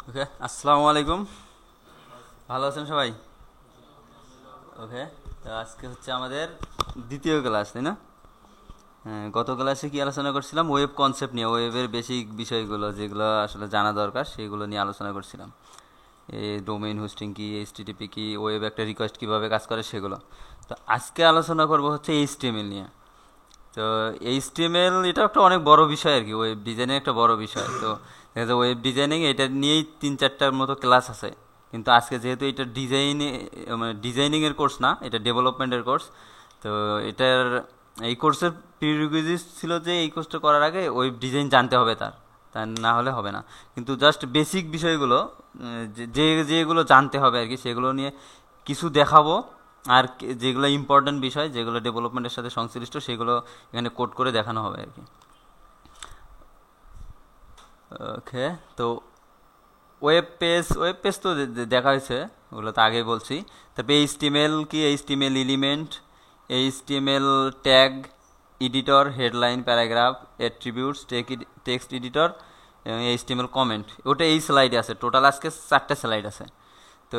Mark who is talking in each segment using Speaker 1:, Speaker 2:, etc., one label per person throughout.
Speaker 1: ওকে, আসসালামু আলাইকুম। ভালো আছেন সবাই? ওকে, তো আজকে হচ্ছে আমাদের দ্বিতীয় ক্লাস, তাই না? হ্যাঁ, গত ক্লাসে কি আলোচনা করছিলাম? ওয়েব কনসেপ্ট নিয়ে, ওয়েবের বেসিক বিষয়গুলো যেগুলো আসলে জানা দরকার সেগুলো নিয়ে আলোচনা করছিলাম। এই ডোমেইন হোস্টিং কি, এইচটিটিপি কি, ওয়েব একটা রিকোয়েস্ট কিভাবে কাজ করে সেগুলো। তো আজকে আলোচনা করব হচ্ছে এইচটিএমএল নিয়ে। তো এইচটিএমএল এটা একটা অনেক বড় বিষয় আর কি, ওয়েব ডিজাইনিং একটা বড় বিষয়। তো দেখা যায় ওয়েব ডিজাইনিং এটা নিয়েই 3-4টার মতো ক্লাস আছে। কিন্তু আজকে যেহেতু এটা মানে ডিজাইনিংয়ের কোর্স না, এটা ডেভেলপমেন্টের কোর্স। তো এটার এই কোর্সের প্রিরিকুইজিট ছিল যে এই কোর্সটা করার আগে ওয়েব ডিজাইন জানতে হবে তার, তা না হলে হবে না। কিন্তু জাস্ট বেসিক বিষয়গুলো যেগুলো জানতে হবে আর কি সেগুলো নিয়ে কিছু দেখাবো। আর যেগুলো ইম্পর্ট্যান্ট বিষয়, যেগুলো ডেভেলপমেন্টের সাথে সংশ্লিষ্ট, সেগুলো এখানে কোড করে দেখানো হবে আর কি। ওকে, তো ওয়েব পেজ তো দেখা হয়েছে, ওগুলো তো আগেই বলছি। তারপরে এইচটিএমএল কি, HTML element, HTML tag, editor, headline, paragraph, attributes, text editor এবং এইচটিএমএল কমেন্ট। ওটা এই স্লাইডে আছে, টোটাল আজকে 4টে স্লাইড আছে। তো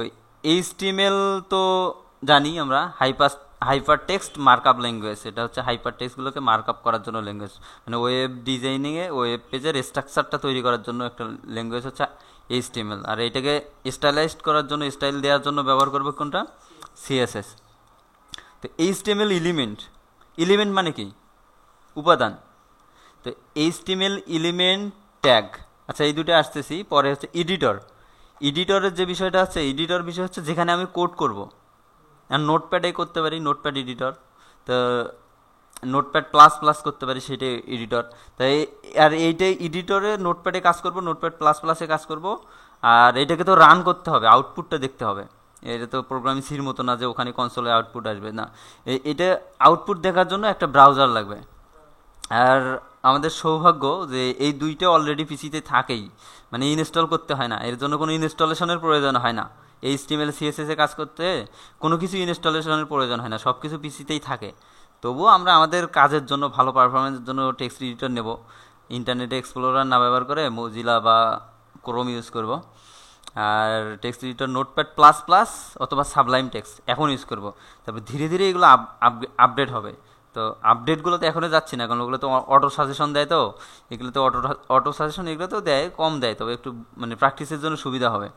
Speaker 1: এইচটিএমএল তো জানি আমরা, হাইপার টেক্সট মার্কআপ ল্যাঙ্গুয়েজ। এটা হচ্ছে হাইপার টেক্সটগুলোকে মার্কআপ করার জন্য ল্যাঙ্গুয়েজ, মানে ওয়েব ডিজাইনিংয়ে ওয়েব পেজের স্ট্রাকচারটা তৈরি করার জন্য একটা ল্যাঙ্গুয়েজ হচ্ছে এইচটিএমএল। আর এটাকে স্টাইলাইজড করার জন্য, স্টাইল দেওয়ার জন্য ব্যবহার করবে কোনটা? সিএসএস। তো এইচটিএমএল এলিমেন্ট, এলিমেন্ট মানে কি? উপাদান। তো এইচটিএমএল এলিমেন্ট, ট্যাগ, আচ্ছা এই দুটো আসতেছি পরে। হচ্ছে এডিটর, এডিটরের যে বিষয়টা আছে, এডিটর বিষয় হচ্ছে যেখানে আমি কোড করব। আর নোটপ্যাডে করতে পারি, নোটপ্যাড এডিটর। তো নোটপ্যাড প্লাস প্লাস করতে পারি, সেটাই এডিটর। তাই আর এইটাই এডিটরে নোটপ্যাডে কাজ করব, নোটপ্যাড প্লাস প্লাসে কাজ করব। আর এটাকে তো রান করতে হবে, আউটপুটটা দেখতে হবে। এটা তো প্রোগ্রামিং সির মতো না যে ওখানে কনসোলে আউটপুট আসবে, না। এটা আউটপুট দেখার জন্য একটা ব্রাউজার লাগবে। আর আমাদের সৌভাগ্য যে এই দুইটা অলরেডি পিসিতে থাকেই, মানে ইনস্টল করতে হয় না, এর জন্য কোনো ইনস্টলেশনের প্রয়োজন হয় না। এইচটিএমএল সিএসএস এ কাজ করতে কোনো কিছু ইনস্টলেশনের প্রয়োজন হয় না, সব কিছু পিসিতেই থাকে। তবুও আমরা আমাদের কাজের জন্য, ভালো পারফরমেন্সের জন্য টেক্সট এডিটর নেব। ইন্টারনেট এক্সপ্লোরার না ব্যবহার করে মোজিলা বা ক্রোম ইউজ করব। আর text editor Notepad plus plus অথবা সাবলাইম টেক্সট এখন ইউজ করব। তারপর ধীরে ধীরে এগুলো আপডেট হবে। তো আপডেটগুলো তো এখনও যাচ্ছি না, কারণ ওগুলো তো অটো সাজেশন দেয়। তো এগুলো তো অটো সাজেশন এগুলো তো দেয়, কম দেয়, তবে একটু মানে প্র্যাকটিসের জন্য সুবিধা হবে।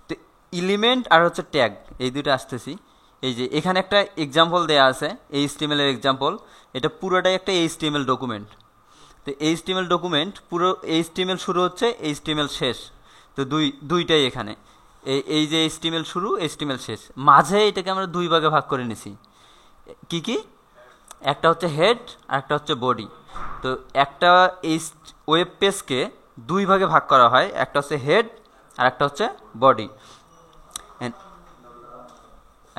Speaker 1: তো এলিমেন্ট আর হচ্ছে ট্যাগ, এই দুটো আসতেছি। এই যে এখানে একটা এক্সাম্পল দেয়া আছে, এইচটিএমএল এর এক্সাম্পল। এটা পুরোটাই একটা এইচটিএমএল ডকুমেন্ট। তো এইচটিএমএল ডকুমেন্ট, পুরো এইচটিএমএল শুরু হচ্ছে, এইচটিএমএল শেষ। তো দুইটাই এখানে। এই যে এইচটিএমএল শুরু, এইচটিএমএল শেষ, মাঝে এটাকে আমরা দুই ভাগে ভাগ করে নিছি। কি কি? একটা হচ্ছে হেড আর একটা হচ্ছে বডি। তো একটা এই ওয়েব পেজকে দুই ভাগে ভাগ করা হয়, একটা হচ্ছে হেড আর একটা হচ্ছে বডি।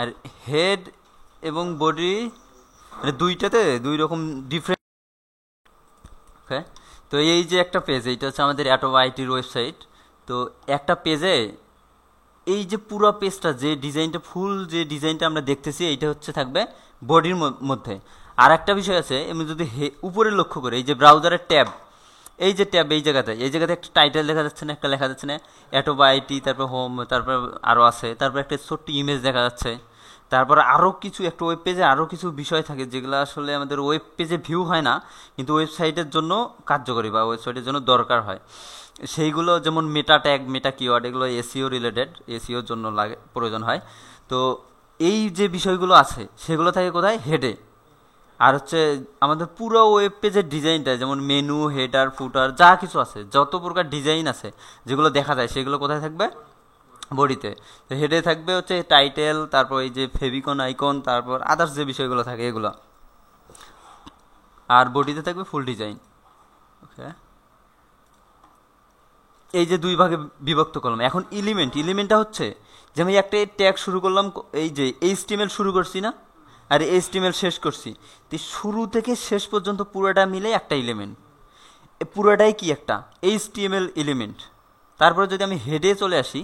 Speaker 1: আর হেড এবং বডি মানে দুইটাতে দুই রকম ডিফারেন্ট। ওকে, তো এই যে একটা পেজ, এইটা হচ্ছে আমাদের অ্যাটোম আইটির ওয়েবসাইট। তো একটা পেজে এই যে পুরো পেজটা, যে ডিজাইনটা, ফুল যে ডিজাইনটা আমরা দেখতেছি, এইটা হচ্ছে থাকবে বডির মধ্যে। আর একটা বিষয় আছে, এমনি যদি উপরে লক্ষ্য করে, এই যে ব্রাউজারের ট্যাব, এই যে ট্যাব, এই জায়গাতে একটা টাইটেল দেখা যাচ্ছে না, একটা লেখা যাচ্ছে না, অ্যাটো বা আইটি, তারপর হোম, তারপর আরও আছে, তারপর একটা ছোট্ট ইমেজ দেখা যাচ্ছে। তারপর আরও কিছু, একটা ওয়েব পেজে আরও কিছু বিষয় থাকে যেগুলো আসলে আমাদের ওয়েব পেজে ভিউ হয় না, কিন্তু ওয়েবসাইটের জন্য কার্যকরী বা ওয়েবসাইটের জন্য দরকার হয়। সেইগুলো যেমন মেটা ট্যাগ, মেটা কিওয়ার্ড, এগুলো এসইও রিলেটেড, এসইওর জন্য লাগে, প্রয়োজন হয়। তো এই যে বিষয়গুলো আছে সেগুলো থাকে কোথায়? হেডে। আর হচ্ছে আমাদের পুরো ওয়েব পেজের ডিজাইনটা, যেমন মেনু, হেডার, ফুটার, যা কিছু আছে, যত প্রকার ডিজাইন আছে যেগুলো দেখা যায়, সেগুলো কোথায় থাকবে? বডিতে। তো হেডে থাকবে হচ্ছে টাইটেল, তারপর এই যে ফেভিকন আইকন, তারপর আদার্স যে বিষয়গুলো থাকে এগুলো। আর বডিতে থাকবে ফুল ডিজাইন। ওকে, এই যে দুই ভাগে বিভক্ত করলাম। এখন এলিমেন্টটা হচ্ছে যে আমি একটা ট্যাগ শুরু করলাম, এই যে এইচটিএমএল শুরু করছি না, আর এইচটিএমএল শেষ করছি। তো শুরু থেকে শেষ পর্যন্ত পুরোটা মিলে একটা এলিমেন্ট, পুরোটাই কি? একটা এইচটিএমএল এলিমেন্ট। তারপরে যদি আমি হেডে চলে আসি,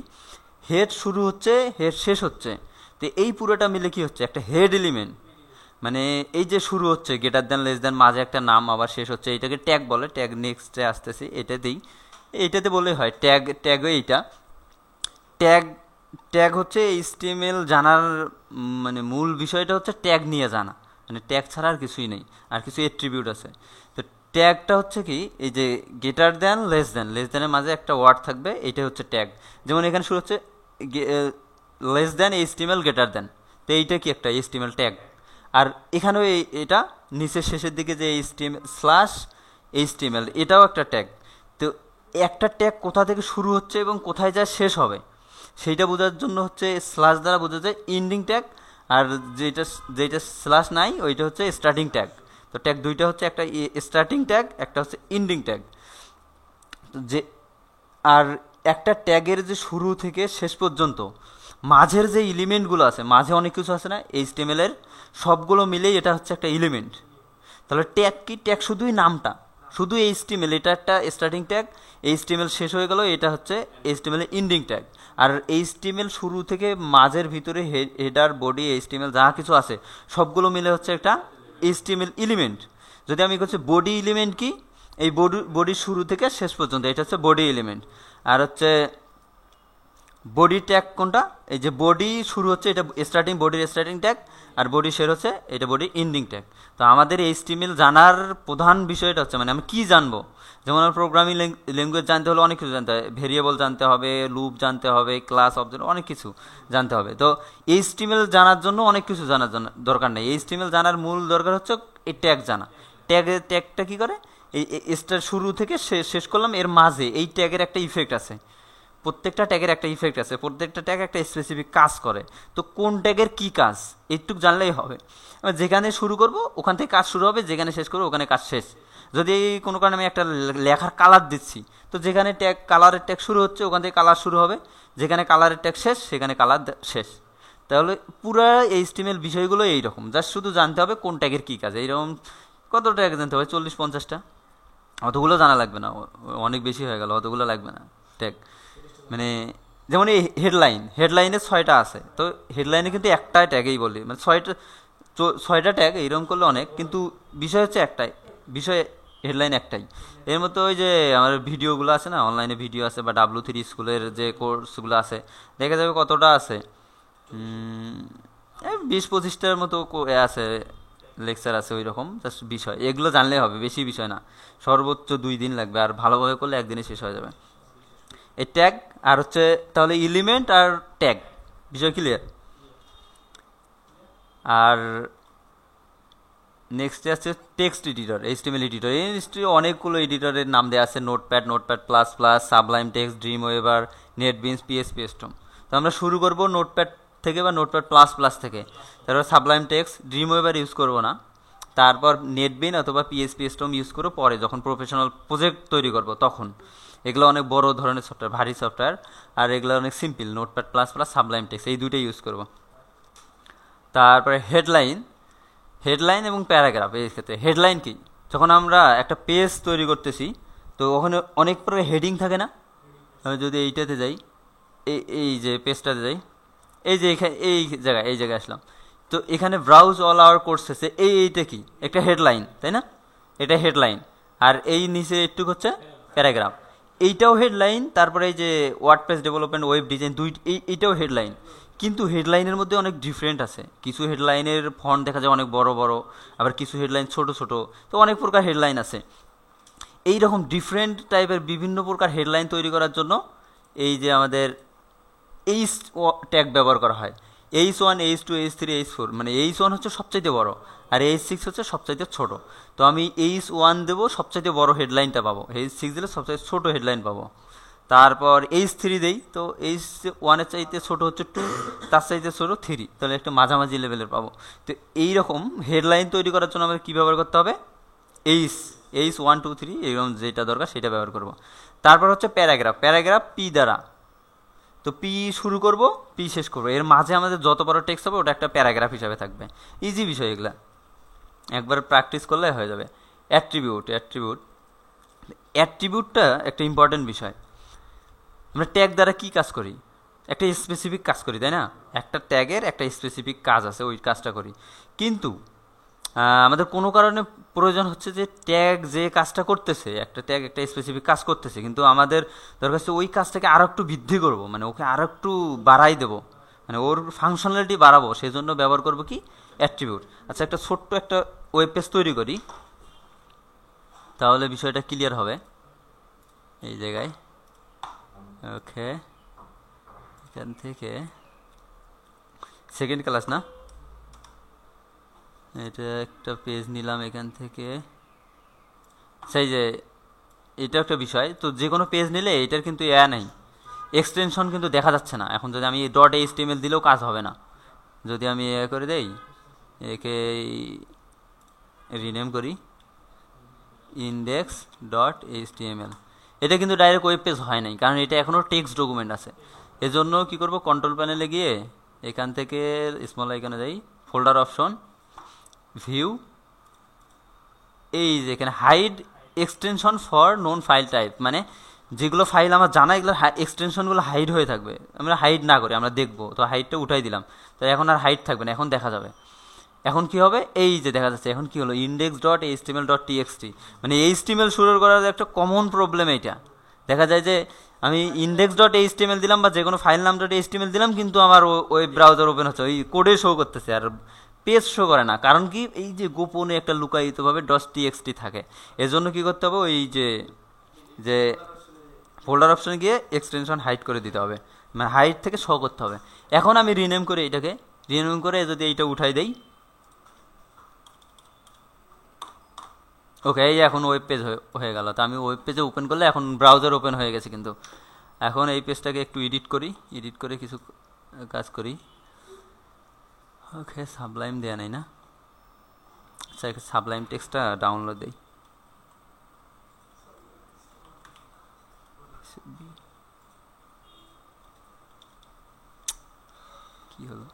Speaker 1: হেড শুরু হচ্ছে, হেড শেষ হচ্ছে। তো এই পুরোটা মিলে কি হচ্ছে? একটা হেড এলিমেন্ট। মানে এই যে শুরু হচ্ছে গ্রেটার দ্যান, লেস দ্যান, মাঝে একটা নাম, আবার শেষ হচ্ছে, এটাকে ট্যাগ বলে। ট্যাগ নেক্সটে আসতেছি, এটা দিই। এইটাতে বললেই হয় ট্যাগও এইটা। ট্যাগ ট্যাগ হচ্ছে এইচটিএমএল জানার মানে মূল বিষয়টা হচ্ছে ট্যাগ নিয়ে জানা, মানে ট্যাগ ছাড়া আর কিছুই নেই, আর কিছু এট্রিবিউট আছে। তো ট্যাগটা হচ্ছে কি, এই যে গ্রেটার দ্যান লেস দ্যানের মাঝে একটা ওয়ার্ড থাকবে, এটা হচ্ছে ট্যাগ। যেমন এখানে শুরু হচ্ছে less than HTML greater than, তো এইটা কি একটা এইচটিএমএল ট্যাগ। আর এখানেও এটা নিচের শেষের দিকে যে এইচটিএমএল স্ল্যাশ এইচটিএমএল, এটাও একটা ট্যাগ। তো একটা ট্যাগ কোথা থেকে শুরু হচ্ছে এবং কোথায় যায় শেষ হবে সেইটা বোঝার জন্য হচ্ছে স্ল্যাশ দ্বারা বোঝা যায় ইন্ডিং ট্যাগ, আর যেটা যেটা স্ল্যাশ নাই ওইটা হচ্ছে স্টার্টিং ট্যাগ। তো ট্যাগ দুইটা হচ্ছে, একটা স্টার্টিং ট্যাগ, একটা হচ্ছে ইন্ডিং ট্যাগ। যে আর একটা ট্যাগের যে শুরু থেকে শেষ পর্যন্ত মাঝের যে এলিমেন্টগুলো আছে, মাঝে অনেক কিছু আছে না এইচটিএমএল এর, সবগুলো মিলেই এটা হচ্ছে একটা এলিমেন্ট। তাহলে ট্যাগ কি, ট্যাগ শুধুই নামটা, শুধু এইচটিএমএল, এটা একটা স্টার্টিং ট্যাগ, এইচটিএমএল শেষ হয়ে গেল, এটা হচ্ছে এইচটিএমএল এর এন্ডিং ট্যাগ। আর এইচটিএমএল শুরু থেকে মাঝের ভিতরে হেডার বডি এইচটিএমএল যা কিছু আছে সবগুলো মিলে হচ্ছে একটা এইচটিএমএল এলিমেন্ট। যদি আমি হচ্ছে বডি এলিমেন্ট কি, এই বডির শুরু থেকে শেষ পর্যন্ত এটা হচ্ছে বডি এলিমেন্ট। আর হচ্ছে বডি ট্যাগ কোনটা, এই যে বডি শুরু হচ্ছে এটা স্টার্টিং, বডির স্টার্টিং ট্যাগ, আর বডি শেষ হচ্ছে এটা বডির এন্ডিং ট্যাগ। তো আমাদের এইচটিএমএল জানার প্রধান বিষয়টা হচ্ছে মানে আমি কি জানবো, যেমন আমার প্রোগ্রামিং ল্যাঙ্গুয়েজ জানতে হলে অনেক কিছু জানতে হবে, ভেরিয়েবল জানতে হবে, লুপ জানতে হবে, ক্লাস অবজেক্ট, অনেক কিছু জানতে হবে। তো এইচটিএমএল জানার জন্য অনেক কিছু জানার জন্য দরকার নেই, এইচটিএমএল জানার মূল দরকার হচ্ছে এই ট্যাগ জানা। ট্যাগটা কি করে, এই স্টার শুরু থেকে শেষ করলাম, এর মাঝে এই ট্যাগের একটা ইফেক্ট আছে, প্রত্যেকটা ট্যাগের একটা ইফেক্ট আছে, প্রত্যেকটা ট্যাগ একটা স্পেসিফিক কাজ করে। তো কোন ট্যাগের কি কাজ এইটুকু জানলেই হবে। যেখানে শুরু করব ওখান থেকে কাজ শুরু হবে, যেখানে শেষ করবো ওখানে কাজ শেষ। যদি কোনো কারণে আমি একটা লেখার কালার দিচ্ছি, তো যেখানে ট্যাগ কালারের ট্যাগ শুরু হচ্ছে ওখান থেকে কালার শুরু হবে, যেখানে কালারের ট্যাগ শেষ সেখানে কালার শেষ। তাহলে পুরো এইচটিএমএল বিষয়গুলো এইরকম, জাস্ট শুধু জানতে হবে কোন ট্যাগের কী কাজ। এইরকম কত ট্যাগ জানতে হবে, 40-50টা, অতগুলো জানা লাগবে না, অনেক বেশি হয়ে গেল, অতগুলো লাগবে না ট্যাগ। মানে যেমন এই হেডলাইনে 6টা আছে, তো হেডলাইনে কিন্তু একটা ট্যাগেই বলি, মানে 6টা ট্যাগ এইরকম করলে অনেক, কিন্তু বিষয় হচ্ছে একটাই, বিষয় হেডলাইন একটাই। এর মধ্যে ওই যে আমার ভিডিওগুলো আছে না, অনলাইনে ভিডিও আছে, বা W3 স্কুলের যে কোর্সগুলো আছে, দেখা যাবে কতটা আছে, 20-25টার মতো আছে, লেকচার আছে ওই রকম, জাস্ট বিষয় এগুলো জানলেই হবে, বেশি বিষয় না, সর্বোচ্চ 2 দিন লাগবে, আর ভালোভাবে করলে একদিনে শেষ হয়ে যাবে এই ট্যাগ। আর হচ্ছে তাহলে এলিমেন্ট আর ট্যাগ বিষয় ক্লিয়ার। আর নেক্সট আছে টেক্সট এডিটর, এইচটিএমএল এডিটর। এই অনেকগুলো এডিটরের নাম দেওয়া আছে, Notepad plus plus, Sublime Text, Dreamweaver, NetBeans, PSP storm. তো আমরা শুরু করব নোটপ্যাড থেকে বা নোটপ্যাড প্লাস প্লাস থেকে, তারপর সাবলাইম টেক্সট, ড্রিমওয়েভার ইউজ করব না, তারপর নেটবিন অথবা পিএসপি স্টর্ম ইউজ করবো পরে, যখন প্রফেশনাল প্রজেক্ট তৈরি করব তখন। এগুলো অনেক বড় ধরনের সফটওয়্যার, ভারী সফটওয়্যার, আর এগুলো অনেক simple, notepad plus plus, Sublime text, এই দুটোই ইউজ করব। তারপরে হেডলাইন এবং প্যারাগ্রাফ। এই ক্ষেত্রে হেডলাইন কি, যখন আমরা একটা পেজ তৈরি করতেছি তো ওখানে অনেক প্রকার হেডিং থাকে না। আমি যদি এইটাতে যাই, এই যে পেজটাতে যাই, এই যে এখানে এই জায়গায় আসলাম, তো এখানে ব্রাউজ অল আওয়ার কোর্সেসে এইটা কি একটা হেডলাইন, তাই না, এটা হেডলাইন। আর এই নিচে একটু হচ্ছে প্যারাগ্রাফ, এইটাও হেডলাইন। তারপরে এই যে ওয়ার্ডপ্রেস ডেভেলপমেন্ট, ওয়েব ডিজাইন, এইটাও হেডলাইন। কিন্তু হেডলাইনের মধ্যে অনেক ডিফারেন্ট আছে, কিছু হেডলাইনের ফন্ট দেখা যায় অনেক বড় বড়, আবার কিছু হেডলাইন ছোট ছোট, তো অনেক প্রকার হেডলাইন আছে। এই রকম ডিফারেন্ট টাইপের বিভিন্ন প্রকার হেডলাইন তৈরি করার জন্য এই যে আমাদের এইচ ট্যাগ ব্যবহার করা হয়। H1, H2, H3, H4, মানে H1 হচ্ছে সবচাইতে বড়, আর H6 হচ্ছে সবচাইতে ছোট। তো আমি H1 দেবো, সবচাইতে বড় হেডলাইনটা পাবো, H6 দিলে সবচাইতে ছোট হেডলাইন পাবো। তারপর H3 দেই, তো H1 এর চাইতে ছোট হচ্ছে 2, তার চাইতে ছোট 3, তাহলে একটা মাঝামাঝি লেভেলের পাবো। তো এইরকম হেডলাইন তৈরি করার জন্য আমাদের কী ব্যবহার করতে হবে, H1, 2, 3 এরকম যেটা দরকার সেটা ব্যবহার করব। তারপর হচ্ছে প্যারাগ্রাফ পি দ্বারা, তো পি শুরু করব, পি শেষ করব, এর মাঝে আমাদের যত বড় টেক্সট হবে ওটা একটা প্যারাগ্রাফ হিসাবে থাকবে। ইজি বিষয় এগুলা, একবার প্র্যাকটিস করলে হয়ে যাবে। অ্যাট্রিবিউটটা একটা ইম্পর্টেন্ট বিষয়। আমরা ট্যাগ দ্বারা কি কাজ করি, একটা স্পেসিফিক কাজ করি, তাই না, একটা ট্যাগের একটা স্পেসিফিক কাজ আছে, ওই কাজটা করি। কিন্তু আমাদের কোনো কারণে প্রয়োজন হচ্ছে যে ট্যাগ যে কাজটা করতেছে, একটা ট্যাগ একটা স্পেসিফিক কাজ করতেছে, কিন্তু আমাদের দরকার হচ্ছে ওই কাজটাকে আরও একটু বৃদ্ধি করব, মানে ওকে আরও একটু বাড়াই দেবো, মানে ওর ফাংশনালিটি বাড়াবো, সেই জন্য ব্যবহার করবো কি অ্যাট্রিবিউট। আচ্ছা, একটা ছোট্ট একটা ওয়েব পেজ তৈরি করি, তাহলে বিষয়টা ক্লিয়ার হবে। এই জায়গায় ওকে, এখান থেকে সেকেন্ড ক্লাস না, এটা একটা পেজ নিলাম এখান থেকে, সেই যে এটা একটা বিষয়, তো যে কোনো পেজ নিলে এটার কিন্তু নাই, এক্সটেনশন কিন্তু দেখা যাচ্ছে না। এখন যদি আমি ডট এইচটিএমএল দিলেও কাজ হবে না। যদি আমি করে দেই, একে রিনেম করি ইন্ডেক্স ডট এইচটিএমএল, এটা কিন্তু ডাইরেক্ট ওয়েব পেজ হয় নাই, কারণ এটা এখনও টেক্সট ডকুমেন্ট আছে। এজন্য কি করব, কন্ট্রোল প্যানেলে গিয়ে এখান থেকে স্মল আইকনে যাই, ফোল্ডার অপশন, ভিউ, এই যে এখানে hide extension for known file type, মানে যেগুলো ফাইল আমার জানা এগুলো এক্সটেনশনগুলো হাইড হয়ে থাকবে, আমরা হাইড না করি, আমরা দেখবো, তো হাইডটা উঠাই দিলাম, তো এখন আর হাইড থাকবে না, এখন দেখা যাবে। এখন কি হবে, এই যে দেখা যাচ্ছে, এখন কি হলো, index dot HTML dot TXT, মানে এইচটিএমএল শুরু করার একটা কমন প্রবলেম এইটা। দেখা যায় যে আমি ইন্ডেক্স ডট এইচটিএমএল দিলাম বা যে কোনো ফাইল নাম ডট এইচটিএমএল দিলাম, কিন্তু আমার ওয়েব ব্রাউজার ওপেন হচ্ছে, ওই কোডে শো করতেছে, আর পেজ শো করে না। কারণ কি, এই যে গোপনে একটা লুকায়িতভাবে ডট টিএক্সটি থাকে। এজন্য কি করতে হবে, ওই যে যে ফোল্ডার অপশনে গিয়ে এক্সটেনশন হাইড করে দিতে হবে, মানে হাইড থেকে শো করতে হবে। এখন আমি রিনেম করে এটাকে, রিনেম করে যদি এইটা উঠাই দেই, ওকে, এই এখন ওয়েব পেজ হয়ে গেল। তো আমি ওয়েব পেজে ওপেন করলে এখন ব্রাউজার ওপেন হয়ে গেছে, কিন্তু এখন এই পেজটাকে একটু এডিট করি, এডিট করে কিছু কাজ করি। ওকে, সাবলাইম দেয়া নাই না, আচ্ছা সাবলাইম টেক্সটটা ডাউনলোড দেই। কি হলো,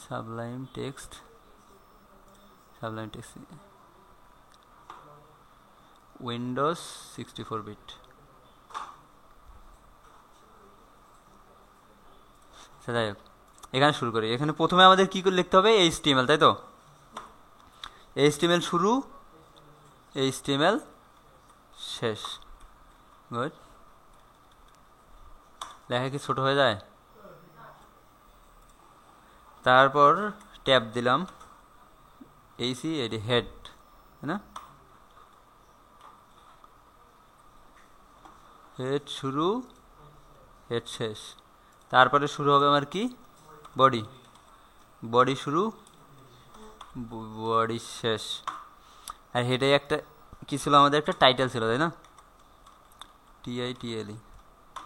Speaker 1: Sublime Text, Sublime Text Windows 64 bit. যাই হোক, এখানে শুরু করি। এখানে প্রথমে আমাদের কি করে লিখতে হবে, এইচটিএমএল, তাই তো, এইচটিএমএল শুরু, এইচটিএমএল শেষ। গুড, লেখা কি ছোট হয়ে যায়? তারপর ট্যাব দিলাম, এইসি, এটি হেড, তাই না, হেড শুরু, হেড শেষ। তারপরে শুরু হবে আমার কি, বডি, বডি শুরু, বডি শেষ। আর হেডে একটা কি ছিল, আমাদের একটা টাইটেল ছিল, তাই না, TITLE,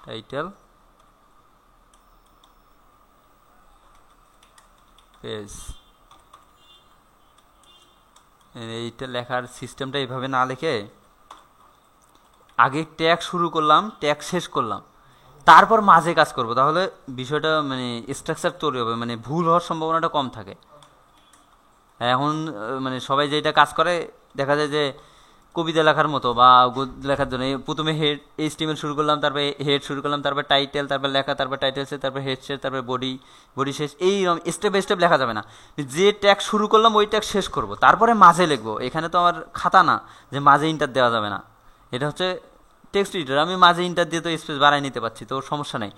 Speaker 1: টাইটেল পেজ। এইটা লেখার সিস্টেমটা এইভাবে না লিখে আগে ট্যাগ শুরু করলাম, ট্যাগ শেষ করলাম, তারপর মাঝে কাজ করব, তাহলে বিষয়টা মানে স্ট্রাকচার তৈরি হবে, মানে ভুল হওয়ার সম্ভাবনাটা কম থাকে। এখন মানে সবাই যেটা কাজ করে, দেখা যায় যে কবিতা লেখার মতো বা লেখার জন্য প্রথমে হেড এইচটিএমএল শুরু করলাম, তারপরে হেড শুরু করলাম, তারপর টাইটেল, তারপর লেখা, তারপর টাইটেল শেষ, তারপর হেড শেষ, তারপর বডি, বডি শেষ। এইরকম স্টেপ বাই স্টেপ লেখা যাবে না, যে ট্যাগ শুরু করলাম ওই ট্যাগ শেষ করব, তারপরে মাঝে লিখবো। এখানে তো আমার খাতা না যে মাঝে ইন্টার দেওয়া যাবে না, এটা হচ্ছে টেক্সট এডিটর, আমি মাঝে ইন্টার দিয়ে তো স্পেস বাড়াই নিতে পারছি, তো সমস্যা নেই।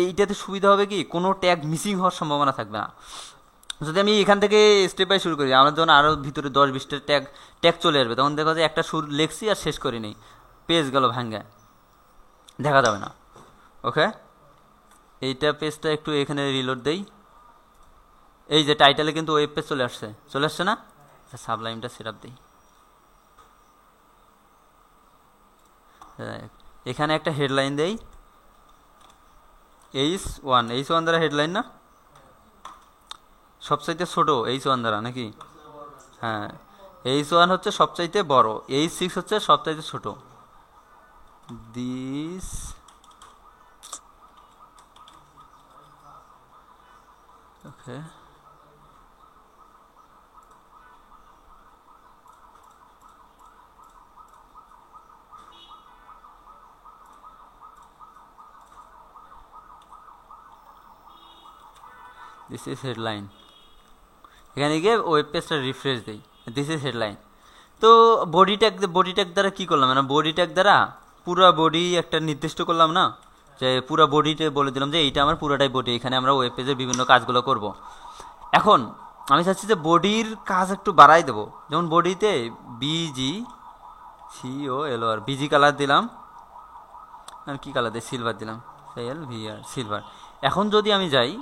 Speaker 1: এইটাতে সুবিধা হবে কি, কোনো ট্যাগ মিসিং হওয়ার সম্ভাবনা থাকবে না। যদি আমি এখান থেকে স্টেপ বাই শুরু করি, আমার যখন আরও ভিতরে 10-20টা ট্যাগ ট্যাগ চলে আসবে, তখন দেখো যে একটা শুরু লেখছি আর শেষ করিনি, পেজ গেল ভাঙ্গে, দেখা যাবে না। ওকে, এইটা পেজটা একটু এখানে রিলোড দেই, এই যে টাইটেলে কিন্তু ওয়েব পেজ চলে আসছে, চলে আসছে না, সাবলাইমটা সেট আপ দিই। এখানে একটা হেডলাইন দেই, H1 দ্বারা হেডলাইন না, সবচাইতে ছোট H1 দ্বারা নাকি, হ্যাঁ H1 হচ্ছে সবচাইতে বড়, H6 হচ্ছে সবচাইতে ছোট। This okay, this is headline. এখানে গিয়ে ওয়েব পেজটা রিফ্রেশ দিই, দিস ইজ হেডলাইন। তো বডি ট্যাগ দ্বারা কী করলাম, মানে বডি ট্যাগ দ্বারা পুরো বডি একটা নির্দিষ্ট করলাম না, যে পুরো বডিতে বলে দিলাম যে এইটা আমার পুরোটাই বডি, এখানে আমরা ওয়েব পেজের বিভিন্ন কাজগুলো করব। এখন আমি চাচ্ছি যে বডির কাজ একটু বাড়াই দেবো, যেমন বডিতে BGCOLR বিজি কালার দিলাম, আর কী কালার দিই, সিলভার দিলাম, SLVR সিলভার। এখন যদি আমি যাই,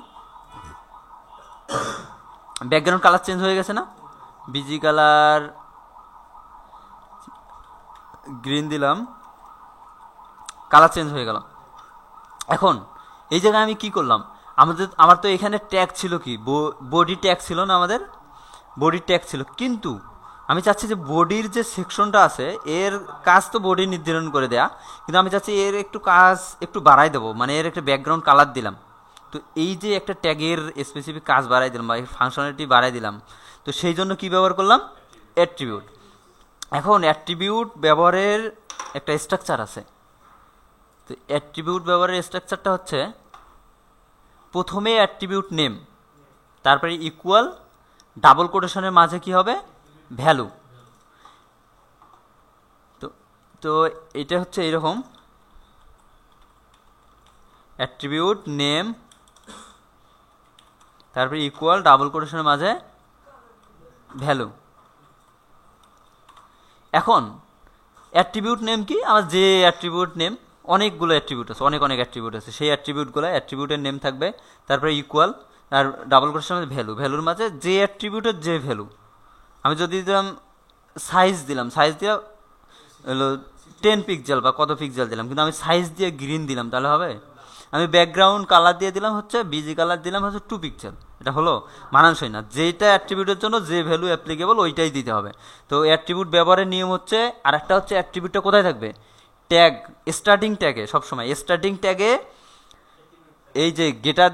Speaker 1: ব্যাকগ্রাউন্ড কালার চেঞ্জ হয়ে গেছে না, বিজি কালার গ্রিন দিলাম, কালার চেঞ্জ হয়ে গেল। এখন এই জায়গায় আমি কি করলাম, আমার তো এখানে ট্যাগ ছিল, কি বডি ট্যাগ ছিল না, আমাদের বডি ট্যাগ ছিল, কিন্তু আমি চাচ্ছি যে বডির যে সেকশনটা আছে এর কাজ তো বডি নির্ধারণ করে দেয়া, কিন্তু আমি চাচ্ছি এর একটু কাজ একটু বাড়াই দেবো, মানে এর একটা ব্যাকগ্রাউন্ড কালার দিলাম। তো এই যে একটা ট্যাগের স্পেসিফিক কাজ বাড়াই দিলাম বা ফাংশনালিটি বাড়াই দিলাম, তো সেই জন্য কি ব্যবহার করলাম, অ্যাট্রিবিউট। এখন অ্যাট্রিবিউট ব্যবহারের একটা স্ট্রাকচার আছে। তো অ্যাট্রিবিউট ব্যবহারের স্ট্রাকচারটা হচ্ছে, প্রথমে অ্যাট্রিবিউট নেম, তারপরে ইকুয়াল, ডাবল কোটেশনের মাঝে কি হবে, ভ্যালু। তো তো এটা হচ্ছে এরকম, অ্যাট্রিবিউট নেম, তারপরে ইকুয়াল, ডাবল কোটেশনের মাঝে ভ্যালু। এখন অ্যাট্রিবিউট নেম কি, আমার যে অ্যাট্রিবিউট নেম, অনেকগুলো অ্যাট্রিবিউট আছে, অনেক অ্যাট্রিবিউট আছে, সেই অ্যাট্রিবিউটগুলো, অ্যাট্রিবিউটের নেম থাকবে, তারপরে ইকুয়াল, আর ডাবল কোটেশনের মাঝে ভ্যালু, ভ্যালুর মাঝে যে অ্যাট্রিবিউটের যে ভ্যালু। আমি যদি দিলাম সাইজ, দিলাম সাইজ দিয়ে হলো 10 পিক্সেল বা কত পিক্সেল দিলাম, কিন্তু আমি সাইজ দিয়ে গ্রিন দিলাম, তাহলে হবে? আমি ব্যাকগ্রাউন্ড কালার দিয়ে দিলাম হচ্ছে, বিজি কালার দিলাম হচ্ছে 2 পিক্সেল, এটা হলো মানানসই না। যেটা অ্যাট্রিবিউটের জন্য যে ভ্যালু অ্যাপ্লিকেবল ওইটাই দিতে হবে। তো অ্যাট্রিবিউট ব্যবহারের নিয়ম হচ্ছে, আর একটা হচ্ছে অ্যাট্রিবিউটটা কোথায় থাকবে, ট্যাগ, স্টার্টিং ট্যাগে, সবসময় স্টার্টিং ট্যাগে এই যে গ্রেটার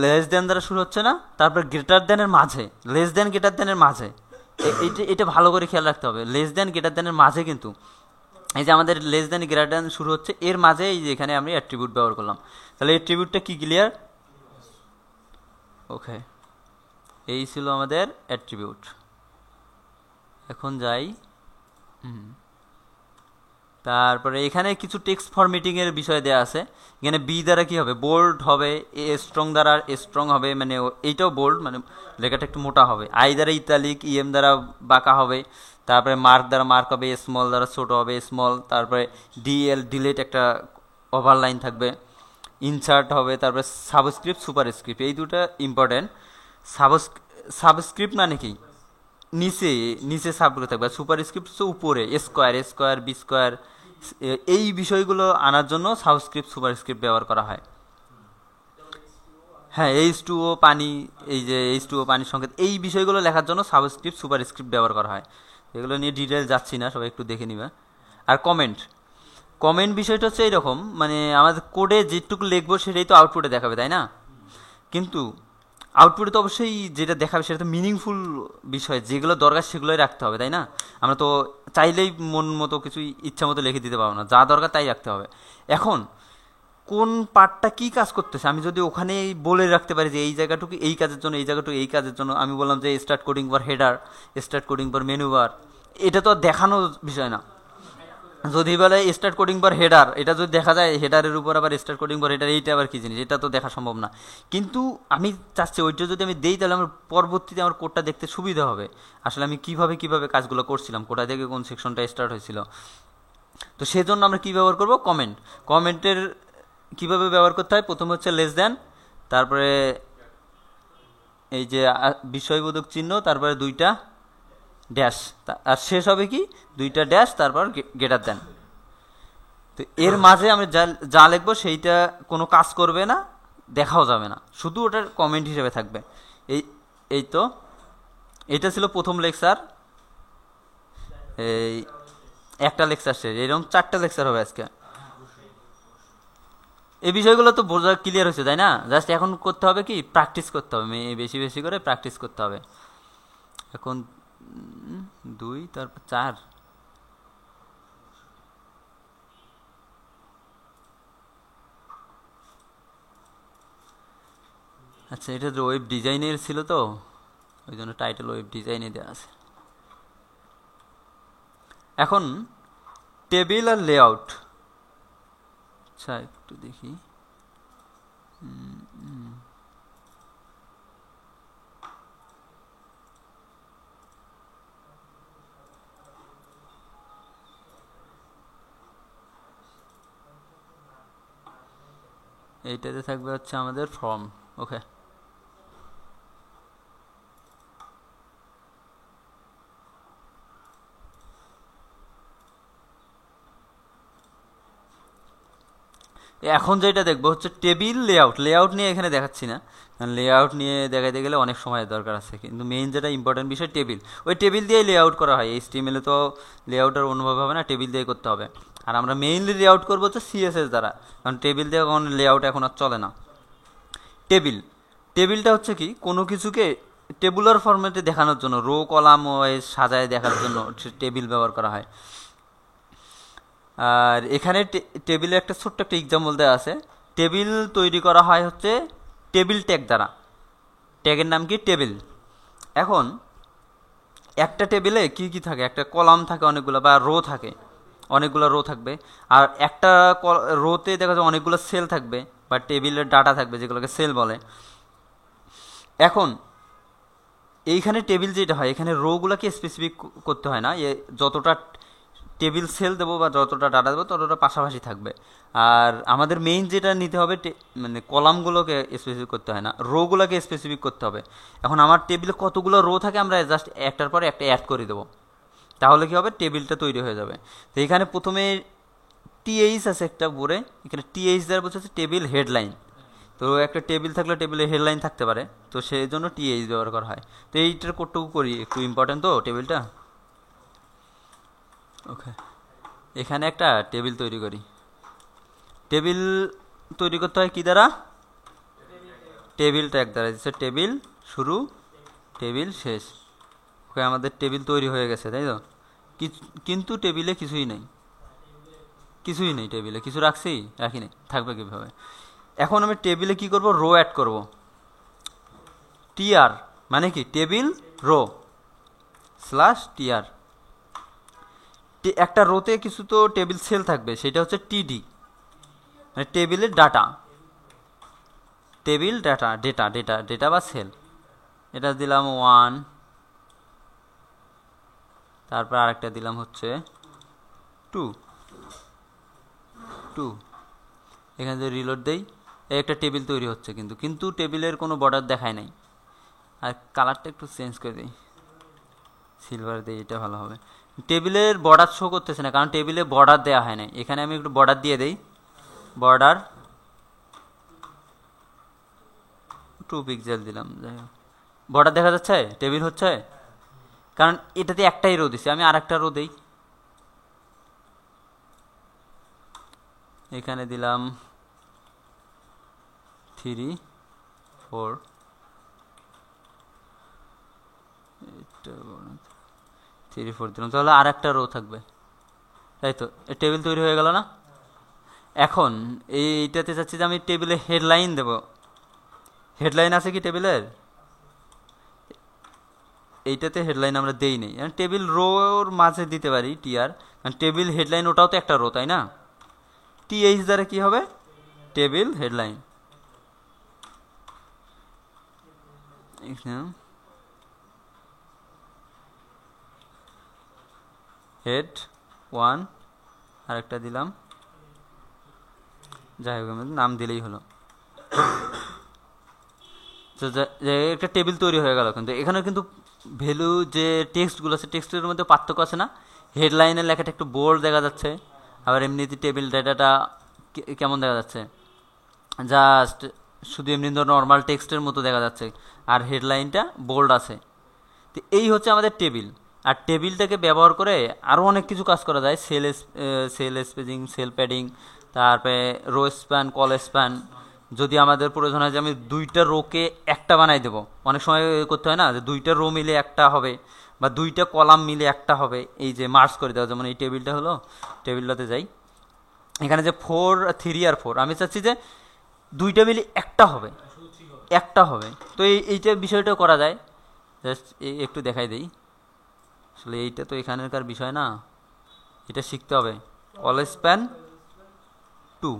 Speaker 1: লেস দেন দ্বারা শুরু হচ্ছে না, তারপর গ্রেটার দেনের মাঝে, লেস দেন গ্রেটার দেনের মাঝে, এটা ভালো করে খেয়াল রাখতে হবে, লেস দেন গ্রেটার দেনের মাঝে, কিন্তু এই যে আমাদের লেস দেন গ্রেটার দেন শুরু হচ্ছে এর মাঝে, এই যে এখানে আমি অ্যাট্রিবিউট ব্যবহার করলাম। তাহলে অ্যাট্রিবিউটটা কি ক্লিয়ার? ওকে, এই ছিল আমাদের অ্যাট্রিবিউট। এখন যাই, তারপরে এখানে কিছু টেক্সট ফরম্যাটিং এর বিষয় দেওয়া আছে। এখানে বি দ্বারা কি হবে, বোল্ড হবে, এ স্ট্রং দ্বারা স্ট্রং হবে, মানে এইটাও বোল্ড, মানে লেখাটা একটু মোটা হবে, আই দ্বারা ইতালিক, ইএম দ্বারা বাঁকা হবে, তারপরে মার্ক দ্বারা মার্ক হবে, স্মল দ্বারা ছোট হবে, স্মল, তারপরে ডিলেট একটা ওভারলাইন থাকবে, ইনসার্ট হবে, তারপরে সাবস্ক্রিপ্ট, সুপারস্ক্রিপ্ট, এই দুটো ইম্পর্টেন্ট। সাবস্ক্রিপ্ট মানে কি, নিচে নিচে সাবস্ক্রিপ্ট থাকবে, সুপারস্ক্রিপ্ট হচ্ছে উপরে, স্কোয়ার বি স্কোয়ার, এই বিষয়গুলো আনার জন্য সাবস্ক্রিপ্ট সুপারস্ক্রিপ্ট ব্যবহার করা হয়। হ্যাঁ, H2O পানি, এই যে H2O পানির সংকেত, এই বিষয়গুলো লেখার জন্য সাবস্ক্রিপ্ট সুপারস্ক্রিপ্ট ব্যবহার করা হয়। এগুলো নিয়ে ডিটেল যাচ্ছি না, সবাই একটু দেখে নিবে। আর কমেন্ট বিষয়টা হচ্ছে এইরকম, মানে আমাদের কোডে যেটুকু লিখবো সেটাই তো আউটপুটে দেখাবে, তাই না? কিন্তু আউটপুটে তো অবশ্যই যেটা দেখাবে সেটা তো মিনিংফুল বিষয়, যেগুলো দরকার সেগুলোই রাখতে হবে, তাই না? আমরা তো চাইলেই মন মতো কিছু ইচ্ছা মতো লিখে দিতে পারবো না, যা দরকার তাই রাখতে হবে। এখন কোন পার্টটা কি কাজ করতেছে আমি যদি ওখানে বলে রাখতে পারি যে এই জায়গাটুকু এই কাজের জন্য, এই জায়গাটুকু এই কাজের জন্য, আমি বললাম যে start coding for header, start coding for menu bar, এটা তো দেখানোর বিষয় না। যদি বলে স্টার্ট কোডিং ফর হেডার, এটা যদি দেখা যায় হেডারের উপর আবার স্টার্ট কোডিং ফর হেডার, এইটা আবার কি জিনিস, এটা তো দেখা সম্ভব না। কিন্তু আমি চাচ্ছি ওইটা যদি আমি দেই, তাহলে আমার পরবর্তীতে আমার কোডটা দেখতে সুবিধা হবে, আসলে আমি কিভাবে কাজগুলো করছিলাম, কোথা থেকে কোন সেকশনটা স্টার্ট হয়েছিল। তো সেজন্য আমরা কি ব্যবহার করব, কমেন্টের কিভাবে ব্যবহার করতে হয়, প্রথমে হচ্ছে লেস দেন, তারপরে এই যে বিস্ময়বোধক চিহ্ন, তারপরে দুইটা ড্যাশ, আর শেষ হবে কি দুইটা ড্যাশ, তারপর গ্রেটার দেন। তো এর মাঝে আমি যা লিখবো সেইটা কোনো কাজ করবে না, দেখাও যাবে না, শুধু ওটার কমেন্ট হিসেবে থাকবে। এই তো এটা ছিল প্রথম লেকচার, এই একটা লেকচার শেষ, এরকম 4টা লেকচার হবে আজকে। এই বিষয়গুলো তো বোঝা ক্লিয়ার হয়েছে, তাই না? জাস্ট এখন করতে হবে কি, প্র্যাকটিস করতে হবে, বেশি বেশি করে প্র্যাকটিস করতে হবে। এখন 2, তারপর 4, আচ্ছা, এটা ওয়েব ডিজাইনের ছিল তো, ওই জন্য টাইটেল ওয়েব ডিজাইনে দেওয়া আছে। এখন টেবিল আর লেআউট, আচ্ছা একটু দেখি। এইটাতে থাকবে হচ্ছে আমাদের ফর্ম। ওকে, এখন যেটা দেখবো হচ্ছে টেবিল লেআউট। লেআউট নিয়ে এখানে দেখাচ্ছি না, কারণ লেআউট নিয়ে দেখাতে গেলে অনেক সময় দরকার আছে, কিন্তু মেইন যেটা ইম্পর্টেন্ট বিষয় টেবিল। ওই টেবিল দিয়েই লেআউট করা হয়। HTML এ তো লেআউটের অনুভব হবে না, টেবিল দিয়ে করতে হবে। আর আমরা মেইনলি লেআউট করবো হচ্ছে CSS দ্বারা, কারণ টেবিল দিয়ে কোনো লেআউট এখন আর চলে না। টেবিলটা হচ্ছে কি, কোনো কিছুকে টেবুলার ফরম্যাটে দেখানোর জন্য, রো কলাম ওয়াইজ সাজায় দেখার জন্য টেবিল ব্যবহার করা হয়। আর এখানে টেবিলে একটা ছোট্ট একটা এক্সাম্পল দেওয়া আছে। টেবিল তৈরি করা হয় হচ্ছে টেবিল ট্যাগ দ্বারা। ট্যাগের নাম কি? টেবিল। এখন একটা টেবিলে কি কি থাকে? একটা কলাম থাকে অনেকগুলো, বা রো থাকে অনেকগুলো, রো থাকবে। আর একটা রোতে দেখা যায় অনেকগুলো সেল থাকবে, বা টেবিলের ডাটা থাকবে, যেগুলোকে সেল বলে। এখন এইখানে টেবিল যেটা হয়, এখানে রোগুলোকে স্পেসিফিক করতে হয় না। যতটা টেবিল সেল দেবো বা যতটা ডাটা দেবো ততটা পাশাপাশি থাকবে। আর আমাদের মেইন যেটা নিতে হবে, মানে কলামগুলোকে স্পেসিফিক করতে হয় না, রোগুলোকে স্পেসিফিক করতে হবে। এখন আমার টেবিলে কতগুলো রো থাকে, আমরা জাস্ট একটার পরে একটা অ্যাড করে দেবো, তাহলে কি হবে? টেবিলটা তৈরি হয়ে যাবে। তো এখানে প্রথমে TH আছে একটা উপরে, এখানে TH দ্বারা বোঝাচ্ছে টেবিল হেডলাইন। তো একটা টেবিল থাকলে টেবিলে হেডলাইন থাকতে পারে, তো সেই জন্য TH ব্যবহার করা হয়। তো এইটার কোডটুকু করি, একটু ইম্পর্টেন্ট তো টেবিলটা। ওকে, এখানে একটা টেবিল তৈরি করি। টেবিল তৈরি করতে হয় কি দ্বারা? টেবিল ট্যাগ দ্বারা। দিচ্ছে টেবিল শুরু, টেবিল শেষ। ওকে, আমাদের টেবিল তৈরি হয়ে গেছে, তাই তো? কিন্তু টেবিলে কিছুই নেই, কিছুই নেই। টেবিলে কিছু রাখছি? রাখি নেই, থাকবে কীভাবে? এখন আমি টেবিলে কি করব? রো অ্যাড করব। TR মানে কি? Table row /TR। একটা রোতে কিছু তো টেবিল সেল থাকবে, সেটা হচ্ছে TD, মানে টেবিলের data. Table data, data data data বা সেল। এটা দিলাম 1, তারপর আরেকটা দিলাম হচ্ছে 2। এখানে যদি রিলোড দেই, এই একটা টেবিল তৈরি হচ্ছে, কিন্তু টেবিলের কোনো বর্ডার দেখায় নাই। আর কালারটা একটু চেঞ্জ করে দিই, সিলভার দিই, এটা ভালো হবে। টেবিলের বর্ডার শো করতেছে না, কারণ টেবিলে বর্ডার দেওয়া হয় নাই। এখানে আমি একটু বর্ডার দিয়ে দেই, বর্ডার 2 পিক্সেল দিলাম। যাই হোক, বর্ডার দেখা যাচ্ছে, টেবিল হচ্ছে, কারণ এটাতে একটাই রো দিছে। আমি আর একটা রো দিই, এখানে দিলাম 3 4, 3 4 দিলাম, তাহলে আর একটা রো থাকবে, তাই তো? টেবিল তৈরি হয়ে গেল না? এখন এইটাতে চাচ্ছি যে আমি টেবিলে হেডলাইন দেব। হেডলাইন আছে কি টেবিলের? এইটাতে হেডলাইন আমরা দেই নেই। টেবিল রোর মাঝে দিতে পারি TR, কারণ টেবিল হেডলাইন ওটাও তো একটা রো, তাই না? TH দ্বারা কি হবে? Table headline. হেড 1, আরেকটা দিলাম, যাই হোক নাম দিলেই হলো। একটা টেবিল তৈরি হয়ে গেল। কিন্তু এখানে কিন্তু ভ্যালু যে টেক্সটগুলো আছে, টেক্সটের মধ্যে পার্থক্য আছে না? হেডলাইনের লেখাটা একটু বোল্ড দেখা যাচ্ছে, আবার এমনিতে টেবিল ডেটাটা কেমন দেখা যাচ্ছে? জাস্ট শুধু এমনি নর্মাল টেক্সটের মতো দেখা যাচ্ছে, আর হেডলাইনটা বোল্ড আছে। তো এই হচ্ছে আমাদের টেবিল। আর টেবিলটাকে ব্যবহার করে আরও অনেক কিছু কাজ করা যায়। সেল স্পেসিং, সেল প্যাডিং, তারপরে রো স্প্যান, কল স্প্যান। যদি আমাদের প্রয়োজন হয় যে আমি 2টা রোকে একটা বানাই দেবো, অনেক সময় করতে হয় না, যে 2টা রো মিলে একটা হবে, বা 2টা কলাম মিলে একটা হবে, এই যে মার্জ করে দেওয়া। যেমন এই টেবিলটা হলো, টেবিলটাতে যাই, এখানে যে 4 3 আর 4, আমি চাচ্ছি যে 2টা মিলে একটা হবে, একটা হবে। তো এইটা বিষয়টা করা যায়, জাস্ট একটু দেখাই দিই। আসলে এইটা তো এখানকার বিষয় না, এটা শিখতে হবে। অল স্প্যান 2,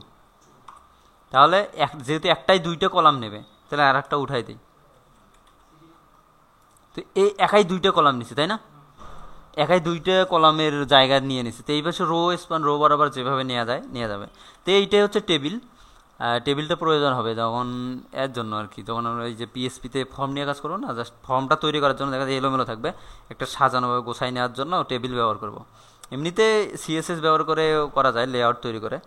Speaker 1: তাহলে যেহেতু একটাই দুইটা কলাম নেবে, তাহলে আর একটা উঠাই দিই। তো এই একাই দুইটা কলাম নিছে, তাই না? একাই দুইটা কলামের জায়গা নিয়ে নিছে। তো এই পাশে রো স্প্যান রো বরাবর যেভাবে নেওয়া যায় নেওয়া যাবে। তো এইটাই হচ্ছে টেবিল। টেবিলটা প্রয়োজন হবে যখন এর জন্য আর কি, যখন আমরা এই যে পিএসপিতে ফর্ম নিয়ে কাজ করবো না, জাস্ট ফর্মটা তৈরি করার জন্য দেখা যায় এলোমেলো থাকবে, একটা সাজানোভাবে গোছাই নেওয়ার জন্য টেবিল ব্যবহার করব। এমনিতে সিএসএস ব্যবহার করে করা যায়, লেআউট তৈরি করে,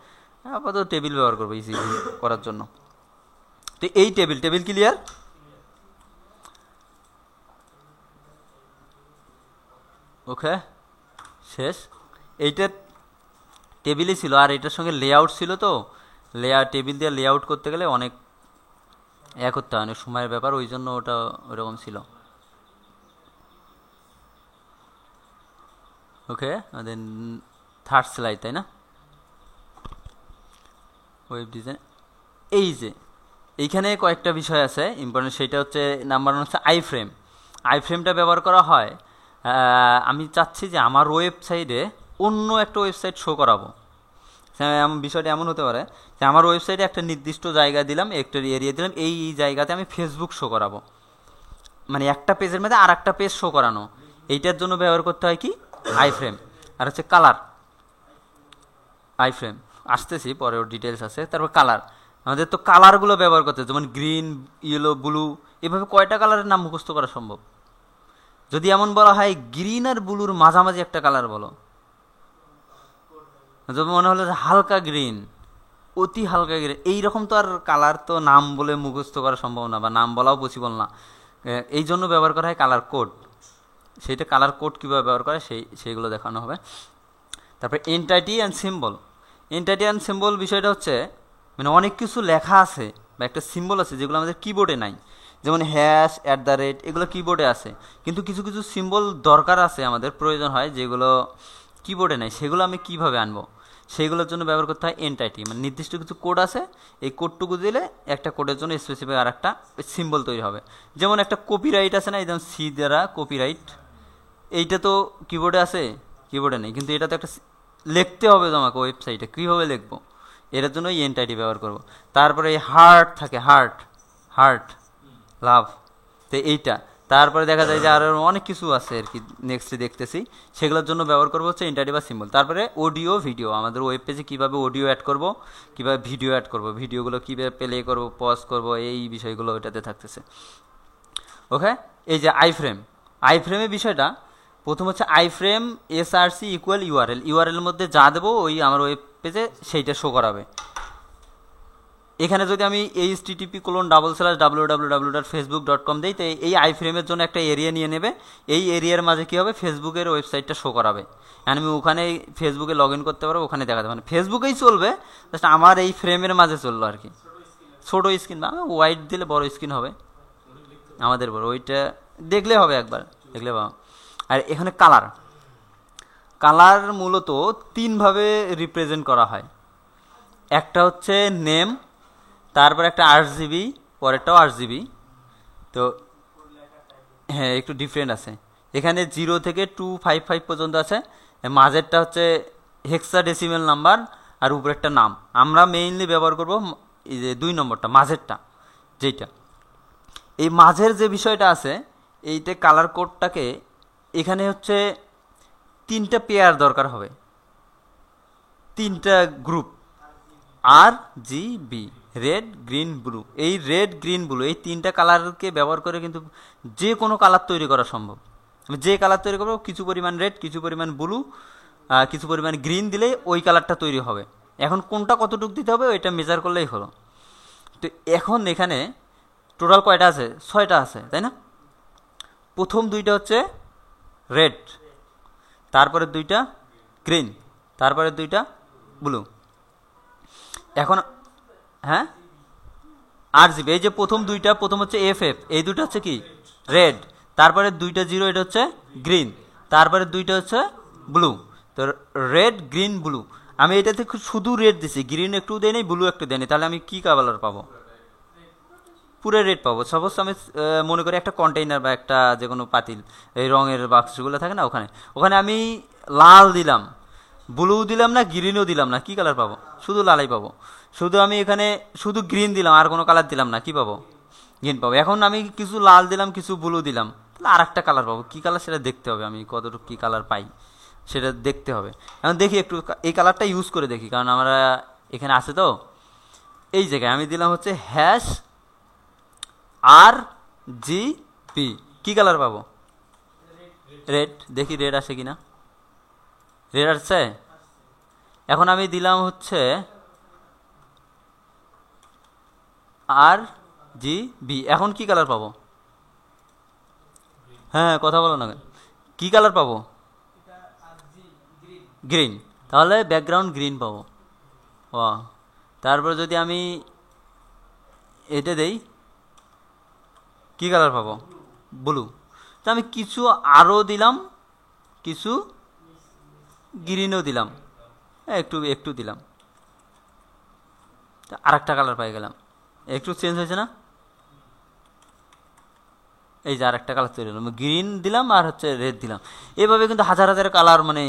Speaker 1: আপাতত টেবিল ব্যবহার করবো ইজি করার জন্য। তো এই টেবিল ক্লিয়ার? ওকে, শেষ। এইটা টেবিলই ছিল, আর এটার সঙ্গে লেআউট ছিল। তো টেবিল দিয়ে লেআউট করতে গেলে অনেক করতে হয়, অনেক সময়ের ব্যাপার, ওই জন্য ওটা ওরকম ছিল। ওকে, দেন থার্ড স্লাইড, তাই না? Web design. এই যে এইখানে কয়েকটা বিষয় আছে ইম্পর্টেন্ট, সেটা হচ্ছে নাম্বার 1 হচ্ছে আই ফ্রেম। আই ফ্রেমটা ব্যবহার করা হয়, আমি চাচ্ছি যে আমার ওয়েবসাইটে অন্য একটা ওয়েবসাইট শো করাবো। বিষয়টা এমন হতে পারে যে আমার ওয়েবসাইটে একটা নির্দিষ্ট জায়গা দিলাম, একটা এরিয়া দিলাম, এই জায়গাতে আমি ফেসবুক শো করাবো, মানে একটা পেজের মধ্যে আর একটা পেজ শো করানো। এইটার জন্য ব্যবহার করতে হয় কি আই ফ্রেম। আর হচ্ছে কালার, আই ফ্রেম আসতেছি পরে, ওর ডিটেলস আছে। তারপর কালার, আমাদের তো কালারগুলো ব্যবহার করতে, যেমন গ্রিন, ইয়েলো, ব্লু, এভাবে কয়টা কালারের নাম মুখস্থ করা সম্ভব? যদি এমন বলা হয় গ্রিন আর ব্লুর মাঝামাঝি একটা কালার বলো, যেমন মনে হলো যে হালকা গ্রিন, অতি হালকা গ্রিন, এইরকম তো আর কালার তো নাম বলে মুখস্থ করা সম্ভব না, বা নাম বলাও পসিবল না। এই জন্য ব্যবহার করা হয় কালার কোড। সেইটা কালার কোড কীভাবে ব্যবহার করে সেইগুলো দেখানো হবে। তারপরে এন্টাইটি অ্যান্ড সিম্বল। এন্টাইটি অ্যান্ড সিম্বল বিষয়টা হচ্ছে, মানে অনেক কিছু লেখা আছে বা একটা সিম্বল আছে যেগুলো আমাদের কিবোর্ডে নাই, যেমন হ্যাশ, @, এগুলো কিবোর্ডে আছে, কিন্তু কিছু কিছু সিম্বল দরকার আছে, আমাদের প্রয়োজন হয়, যেগুলো কিবোর্ডে নাই, সেগুলো আমি কিভাবে আনবো? সেইগুলোর জন্য ব্যবহার করতে হয় এন্টাইটি। মানে নির্দিষ্ট কিছু কোড আছে, এই কোডটুকু দিলে একটা কোডের জন্য স্পেসিফিক আর একটা সিম্বল তৈরি হবে। যেমন একটা কপিরাইট আছে না, যেমন সি দ্বারা কপিরাইট, এইটা তো কিবোর্ডে আছে, কিবোর্ডে নেই, কিন্তু এটা তো একটা লিখতে হবে তোমাকে ওয়েবসাইটে, কীভাবে লিখবো? এটার জন্য এই এন্টাইটি ব্যবহার করব। তারপরে এই হার্ট থাকে, হার্ট লাভ, তো এইটা। তারপরে দেখা যায় যে আরও অনেক কিছু আছে আর কি, নেক্সটে দেখতেছি, সেগুলোর জন্য ব্যবহার করবো হচ্ছে এন্টাইটি বা সিম্বল। তারপরে অডিও ভিডিও, আমাদের ওয়েব পেজে কীভাবে অডিও অ্যাড করব, কীভাবে ভিডিও অ্যাড করব, ভিডিওগুলো কীভাবে প্লে করব, পজ করব, এই বিষয়গুলো ওইটাতে থাকতেছে। ওকে, এই যে আই ফ্রেমের বিষয়টা, প্রথম হচ্ছে I frame SRC equal URL মধ্যে যা দেবো ওই আমার ওয়েব পেজে সেইটা শো করাবে। এখানে যদি আমি http://www.facebook.com দিই, তো এই আই ফ্রেমের জন্য একটা এরিয়া নিয়ে নেবে, এই এরিয়ার মাঝে কী হবে, ফেসবুকের ওয়েবসাইটটা শো করাবে। আমি ওখানে ফেসবুকে লগ ইন করতে পারবো, ওখানে দেখাতে পারবো, ফেসবুকেই চলবে, জাস্ট আমার এই ফ্রেমের মাঝে চললো আর কি। ছোটো স্ক্রিন বা হোয়াইট দিলে বড় স্ক্রিন হবে আমাদের, বড় ওইটা দেখলে হবে, একবার দেখলে পাবো। আর এখানে কালার মূলত 3 ভাবে রিপ্রেজেন্ট করা হয়। একটা হচ্ছে নেম, তারপর একটা RGB, পরেরটাও RGB। তো হ্যাঁ, একটু ডিফারেন্ট আছে, এখানে 0 থেকে 255 পর্যন্ত আছে। মাঝেরটা হচ্ছে হেক্সাডেসিমেল নাম্বার, আর উপরেরটা নাম। আমরা মেইনলি ব্যবহার করব এই যে 2 নম্বরটা, মাঝেরটা, যেটা এই মাঝের যে বিষয়টা আছে, এইটা কালার কোডটাকে এখানে হচ্ছে 3টা পেয়ার দরকার হবে, 3টা group, RGB, red, green, blue. এই রেড, গ্রিন, ব্লু এই 3টা কালারকে ব্যবহার করে কিন্তু যে কোনো কালার তৈরি করা সম্ভব। যে কালার তৈরি করবো, কিছু পরিমাণ রেড, কিছু পরিমাণ ব্লু, কিছু পরিমাণ গ্রিন দিলেই ওই কালারটা তৈরি হবে। এখন কোনটা কতটুকু দিতে হবে ওইটা মেজার করলেই হলো। তো এখন এখানে টোটাল কয়টা আছে? 6টা আছে, তাই না? প্রথম 2টা হচ্ছে রেড, তারপরে 2টা গ্রিন, তারপরে 2টা ব্লু। এখন হ্যাঁ, RGB, এই যে প্রথম 2টা, প্রথম হচ্ছে FF, এই 2টা হচ্ছে কি রেড, তারপরে 2টা 0 এটা হচ্ছে গ্রিন, তারপরে 2টা হচ্ছে ব্লু। তো রেড, গ্রিন, ব্লু। আমি এটাতে শুধু রেড দিছি, গ্রিন একটু দেয়নি, ব্লু একটু দেয়নি, তাহলে আমি কি কালার পাবো? পুরো রেড পাবো। সাপোজ আমি মনে করি একটা কন্টেইনার বা একটা যে কোনো পাতিল, এই রঙের বাক্সগুলো থাকে না, ওখানে ওখানে আমি লাল দিলাম, ব্লু দিলাম না, গ্রিনও দিলাম না, কি কালার পাবো? শুধু লালাই পাবো। শুধু আমি এখানে শুধু গ্রিন দিলাম, আর কোনো কালার দিলাম না, কি পাবো? গ্রিন পাবো। এখন আমি কিছু লাল দিলাম, কিছু ব্লু দিলাম, তাহলে আর একটা কালার পাবো। কী কালার সেটা দেখতে হবে, আমি কতটুকু কী কালার পাই সেটা দেখতে হবে। এখন দেখি একটু এই কালারটা ইউজ করে দেখি, কারণ আমরা এখানে আছে তো। এই জায়গায় আমি দিলাম হচ্ছে হ্যাশ আর জি পি, কী কালার পাবো? রেড। দেখি রেড আসে কিনা। রেড আসছে। এখন আমি দিলাম হচ্ছে আর জি বি, এখন কি কালার পাবো? হ্যাঁ, কথা বলো না, কি কালার পাবো? গ্রিন। তাহলে ব্যাকগ্রাউন্ড গ্রিন পাবো। ও, তারপর যদি আমি এটা দেই, কি কালার পাবো? ব্লু। তো আমি কিছু আরও দিলাম, কিছু গ্রিনও দিলাম, একটু একটু দিলাম, আর একটা কালার পাই গেলাম। একটু চেঞ্জ হয়েছে না? এই যে আর একটা কালার তৈরি হলো, গ্রিন দিলাম আর হচ্ছে রেড দিলাম। এভাবে কিন্তু হাজার হাজার কালার, মানে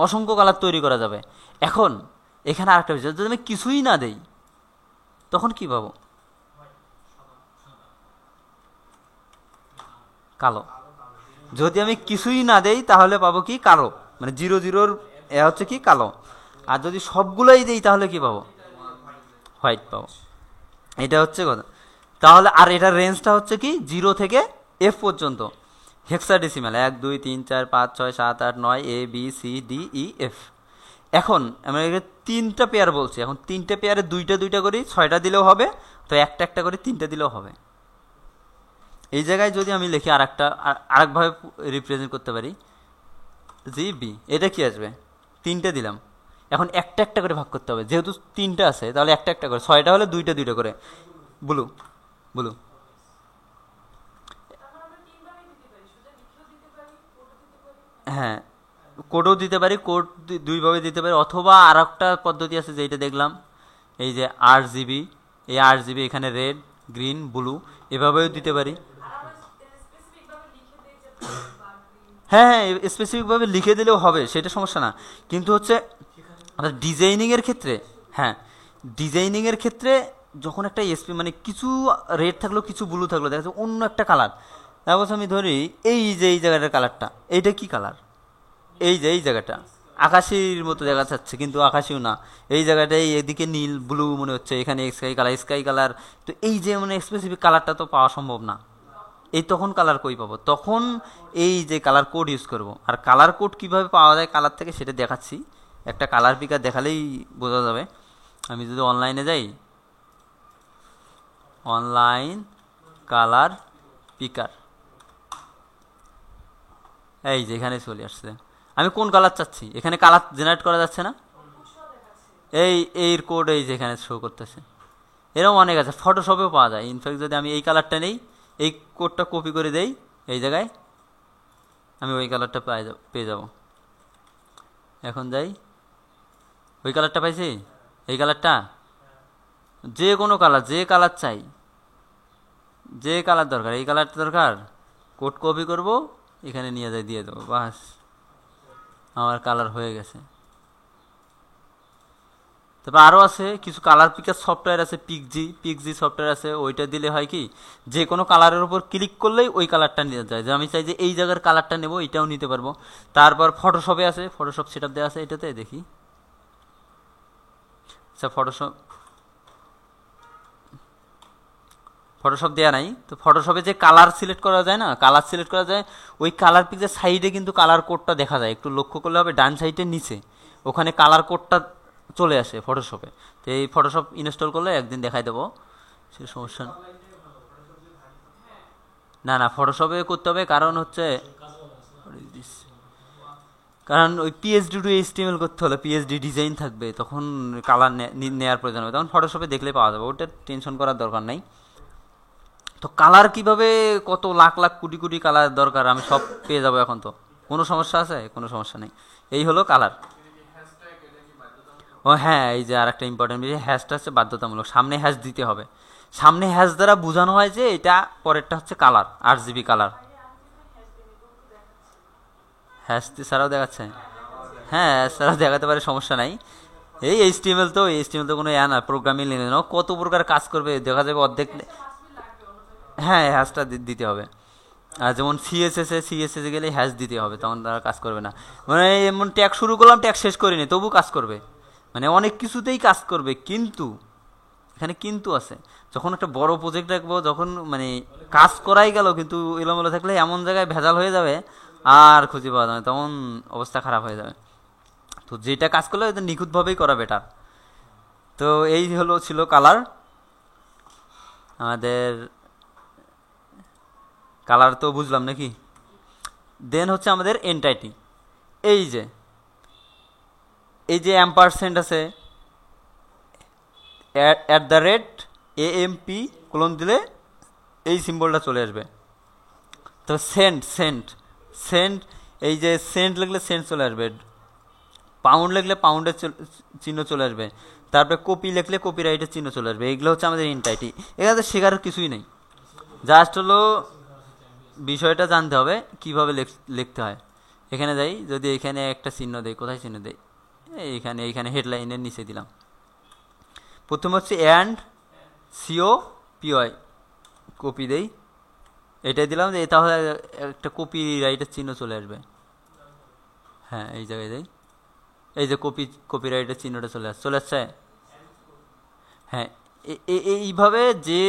Speaker 1: অসংখ্য কালার তৈরি করা যাবে। এখন এখানে আরেকটা বিষয়, যদি আমি কিছুই না দেই তখন কি পাবো? কালো। যদি আমি কিছুই না দেই তাহলে পাবো কি? কালো। মানে 0 0 এ হচ্ছে কি? কালো। আর যদি সবগুলোই দেই তাহলে কি পাবো? হোয়াইট পাবো। এটা হচ্ছে কথা। তাহলে আর এটার রেঞ্জটা হচ্ছে কি? 0 থেকে F পর্যন্ত, hexadecimal 1 2 3 4 5 6 7 8 9 A B C D E F। এখন আমরা এখানে 3টা পেয়ার বলছি, এখন 3টে পেয়ারে 2টা 2টা করি, 6টা দিলেও হবে, তো একটা একটা করে 3টে দিলেও হবে। এই জায়গায় যদি আমি লিখি আরেকভাবে রিপ্রেজেন্ট করতে পারি, জি বি, এটা কি আসবে? 3টে দিলাম, এখন একটা একটা করে ভাগ করতে হবে, যেহেতু 3টা আছে তাহলে একটা একটা করে, 6টা হলে 2টা 2টা করে। Blue, blue. হ্যাঁ, কোডও দিতে পারি, কোড দুইভাবে দিতে পারি, অথবা আর একটা পদ্ধতি আছে যেটা দেখলাম, এই যে RGB, এই RGB এখানে রেড গ্রিন ব্লু, এভাবেও দিতে পারি। হ্যাঁ হ্যাঁ, স্পেসিফিকভাবে লিখে দিলেও হবে, সেটা সমস্যা না। কিন্তু হচ্ছে ডিজাইনিংয়ের ক্ষেত্রে, হ্যাঁ, ডিজাইনিংয়ের ক্ষেত্রে যখন একটা মানে কিছু রেড থাকলো কিছু ব্লু থাকলো, দেখা যাচ্ছে অন্য একটা কালার। তারপর আমি ধরি এই যে এই জায়গাটার কালারটা, এইটা কি কালার? এই যে এই জায়গাটা আকাশির মতো দেখা যাচ্ছে, কিন্তু আকাশিও না। এই জায়গাটায় এদিকে নীল ব্লু মনে হচ্ছে, এখানে স্কাই কালার। তো এই যে মানে স্পেসিফিক কালারটা তো পাওয়া সম্ভব না। এই তখন কালার কই পাবো? তখন এই যে কালার কোড ইউজ করব। আর কালার কোড কিভাবে পাওয়া যায় কালার থেকে সেটা দেখাচ্ছি। একটা কালার পিকার দেখালেই বোঝা যাবে। আমি যদি অনলাইনে যাই, অনলাইন কালার পিকার, এই যে এখানে চলে আসছে। আমি কোন কালার চাচ্ছি, এখানে কালার জেনারেট করা যাচ্ছে না, এই এর কোড এই যে এখানে শো করতেছে। এরকম অনেক আছে, ফটোশপেও পাওয়া যায়। ইনফ্যাক্ট যদি আমি এই কালারটা নেই, এই কোডটা কপি করে দেই এই জায়গায়, আমি ওই কালারটা পেয়ে যাব। এখন যাই, ওই কালারটা পাইছি, এই কালারটা, যে কোনো কালার, যে কালার চাই, যে কালার দরকার, এই কালারটা দরকার, কোড কপি করব, এখানে নিয়ে যাই দিয়ে দেবো, বাস আমার কালার হয়ে গেছে। তারপর আরও আছে কিছু কালার পিকার সফটওয়্যার আছে, পিকজি সফটওয়্যার আছে। ওইটা দিলে হয় কি, যে কোনো কালারের উপর ক্লিক করলেই ওই কালারটা নিয়ে যায়। যে আমি চাই যে এই জায়গার কালারটা নেব, এটাও নিতে পারবো। তারপর ফটোশপে আছে, ফটোশপ সেটআপ দেওয়া আছে, এটাতে দেখি। আচ্ছা, ফটোশপ দেওয়া নাই তো। ফটোশপে যে কালার সিলেক্ট করা যায় না, কালার সিলেক্ট করা যায়, ওই কালার পিকচার সাইডে কিন্তু কালার কোডটা দেখা যায়। একটু লক্ষ্য করলে হবে, ডান সাইডের নিচে ওখানে কালার কোডটা চলে আসে ফটোশপে। তো এই ফটোশপ ইনস্টল করলে একদিন দেখাই দেবো, সে সমস্যা না। না, ফটোশপে করতে হবে, কারণ হচ্ছে কারণ ওই পিএইচডি টু এইচটিএমএল করতে হলে পিএইচডি ডিজাইন থাকবে, তখন কালার নেওয়ার প্রয়োজন হবে, তখন ফটোশপে দেখলে পাওয়া যাবে, ওটা টেনশন করার দরকার নাই। তো কালার কিভাবে, কত লাখ লাখ কোটি কোটি কালার দরকার, আমি সব পেয়ে যাবো এখন। তো কোনো সমস্যা আছে? কোনো সমস্যা নেই। এই হলো কালার। ও হ্যাঁ, এই যে আর একটা ইম্পর্টেন্ট বিষয়, হ্যাশটা হচ্ছে বাধ্যতামূলক, সামনে হ্যাশ দিতে হবে। সামনে হ্যাশ দ্বারা বোঝানো হয় যে এটা পরেরটা হচ্ছে কালার, RGB কালার। হ্যাশ ছাড়াও দেখাচ্ছে, হ্যাঁ হ্যাশ ছাড়াও দেখাতে পারে, সমস্যা নাই। এই HTML তো, HTML তো কোনো না প্রোগ্রামিং ল্যাঙ্গুয়েজ, কত প্রকার কাজ করবে দেখা যাবে অর্ধেক। হ্যাঁ হ্যাশটা দিতে হবে। আর যেমন সিএসএস গেলে হ্যাশ দিতে হবে, তখন তারা কাজ করবে না। মানে এমন ট্যাগ শুরু করলাম, ট্যাগ শেষ করিনি, তবু কাজ করবে। মানে অনেক কিছুতেই কাজ করবে, কিন্তু এখানে কিন্তু আছে। যখন একটা বড় প্রজেক্ট রাখবো, যখন মানে কাজ করাই গেল কিন্তু এলোমেলো থাকলে এমন জায়গায় ভেজাল হয়ে যাবে আর খুঁজে পাওয়া যাবে, তখন অবস্থা খারাপ হয়ে যাবে। তো যেটা কাজ করলে ওটা নিখুঁতভাবেই করা বেটার। তো এই ছিল কালার। আমাদের কালার তো বুঝলাম নাকি। দেন হচ্ছে আমাদের এন্টাইটি। এই যে অ্যাম্পারসেন্ট আছে, @AMP কোলন দিলে এই সিম্বলটা চলে আসবে। তো সেন্ট এই যে সেন্ট লিখলে সেন্ট চলে আসবে, পাউন্ড লিখলে পাউন্ডের চিহ্ন চলে আসবে, তারপরে কপি লিখলে কপিরাইটের চিহ্ন চলে আসবে। এগুলো হচ্ছে আমাদের এন্টাইটি। এখানে শেখার কিছুই নেই, জাস্ট হলো বিষয়টা জানতে হবে কিভাবে লিখতে হয়। এখানে যাই, যদি এখানে একটা চিহ্ন দেই, কোথায় চিহ্ন দেই, এইখানে হেডলাইনের নিচে দিলাম। প্রথম হচ্ছে COPY, কপি দেই, এটাই দিলাম, যে তাহলে একটা কপিরাইটের চিহ্ন চলে আসবে। হ্যাঁ এই জায়গায় দেই, এই যে কপিরাইটের চিহ্নটা চলে আসছে। হ্যাঁ এইভাবে যে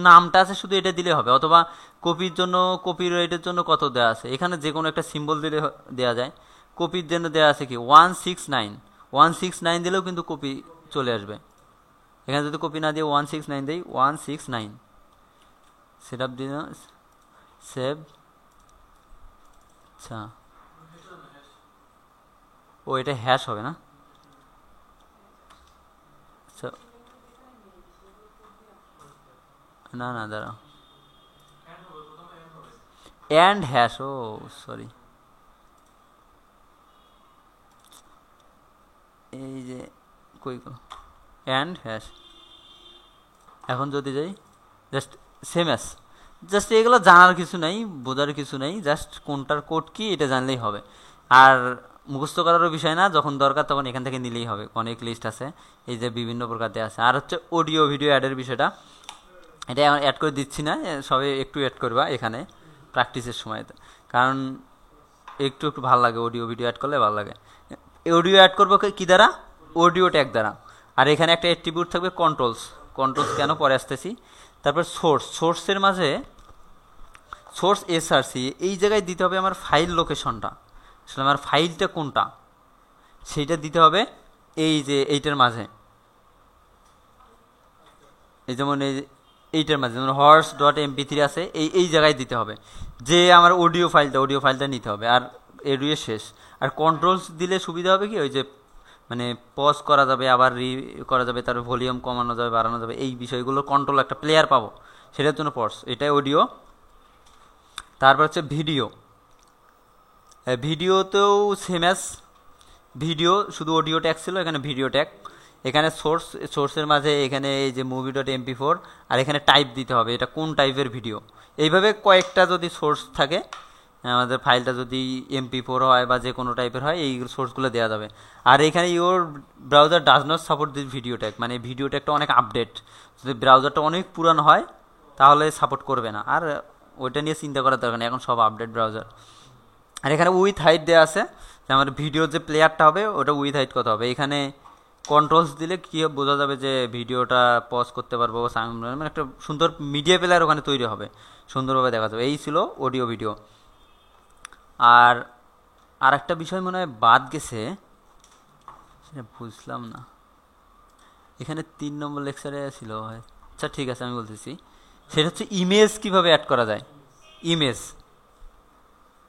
Speaker 1: নামটা আছে শুধু এটা দিলে হবে, অথবা কপির জন্য, কপিরাইটের জন্য কত দেওয়া আছে, এখানে যে কোনো একটা সিম্বল দিলে দেওয়া যায়। কপির জন্য দেওয়া আছে কি 169 দিলেও কিন্তু কপি চলে আসবে। এখানে যদি কপি না দিয়ে 169 দেই, 169 সেট আপ দিন, সেভ। আচ্ছা ও এটা হ্যাশ হবে না, আচ্ছা না দাঁড়াও, অ্যান্ড হ্যাশ, ও সরি, এই যে কই অ্যান্ড হ্যাশ। এখন যদি যাই জাস্ট সেম অ্যাস, জাস্ট এগুলো জানার কিছু নাই, বোঝার কিছু নাই, জাস্ট কোনটার কোড কি এটা জানলেই হবে। আর মুখস্থ করারও বিষয় না, যখন দরকার তখন এখান থেকে নিলেই হবে, অনেক লিস্ট আছে, এই যে বিভিন্ন প্রকার দেওয়া আছে। আর হচ্ছে অডিও ভিডিও অ্যাডের বিষয়টা, এটা অ্যাড করে দিচ্ছি না, সবে একটু অ্যাড করবা এখানে প্র্যাকটিসের সময়, কারণ একটু ভালো লাগে, অডিও ভিডিও অ্যাড করলে ভালো লাগে। অডিও অ্যাড করবো কি দ্বারা, অডিও ট্যাগ দ্বারা। আর এখানে একটা অ্যাট্রিবিউট থাকবে কন্ট্রোলস কেন পরে আসতেছি। তারপর সোর্সের মাঝে সোর্স SRC, এই জায়গায় দিতে হবে আমার ফাইল লোকেশনটা, আসলে আমার ফাইলটা কোনটা সেইটা দিতে হবে। এই যে এইটার মাঝে, এই যেমন এইটার মাঝে যেমন horse.mp3 আছে, এই জায়গায় দিতে হবে যে আমার অডিও ফাইলটা নিতে হবে। আর অডিও শেষ। আর কন্ট্রোলস দিলে সুবিধা হবে কি, ওই যে মানে পজ করা যাবে, আবার করা যাবে, তারপর ভলিউম কমানো যাবে, বাড়ানো যাবে, এই বিষয়গুলো কন্ট্রোল একটা প্লেয়ার পাবো, সেটার জন্য পজ। এটাই অডিও। তারপর হচ্ছে ভিডিওতেও সেম অ্যাজ ভিডিও, শুধু অডিও ট্যাগ ছিল, এখানে ভিডিও ট্যাগ। এখানে সোর্সের মাঝে এখানে এই যে movie.mp4, আর এখানে টাইপ দিতে হবে এটা কোন টাইপের ভিডিও। এইভাবে কয়েকটা যদি সোর্স থাকে, আমাদের ফাইলটা যদি MP4 হয় বা যে কোনো টাইপের হয়, এই সোর্সগুলো দেওয়া যাবে। আর এখানে your browser does not support this video tag, মানে ভিডিও ট্যাগটা অনেক আপডেট, যদি ব্রাউজারটা অনেক পুরানো হয় তাহলে সাপোর্ট করবে না। আর ওইটা নিয়ে চিন্তা করার দরকার নেই, এখন সব আপডেট ব্রাউজার। আর এখানে উইথ হাইট দেওয়া আছে, যে আমার ভিডিওর যে প্লেয়ারটা হবে ওটা উইথ হাইট কত হবে। এখানে কন্ট্রোলস দিলে কী বোঝা যাবে যে ভিডিওটা পজ করতে পারবো, মানে একটা সুন্দর মিডিয়া প্লেয়ার ওখানে তৈরি হবে, সুন্দরভাবে দেখা যাবে। এই ছিল অডিও ভিডিও। আর একটা বিষয় মনে হয় বাদ গেছে, সেটা বুঝলাম না, এখানে 3 নম্বর লেকচারে ছিল। আচ্ছা ঠিক আছে, আমি বলতেছি, সেটা হচ্ছে ইমেজ কিভাবে অ্যাড করা যায়। ইমেজ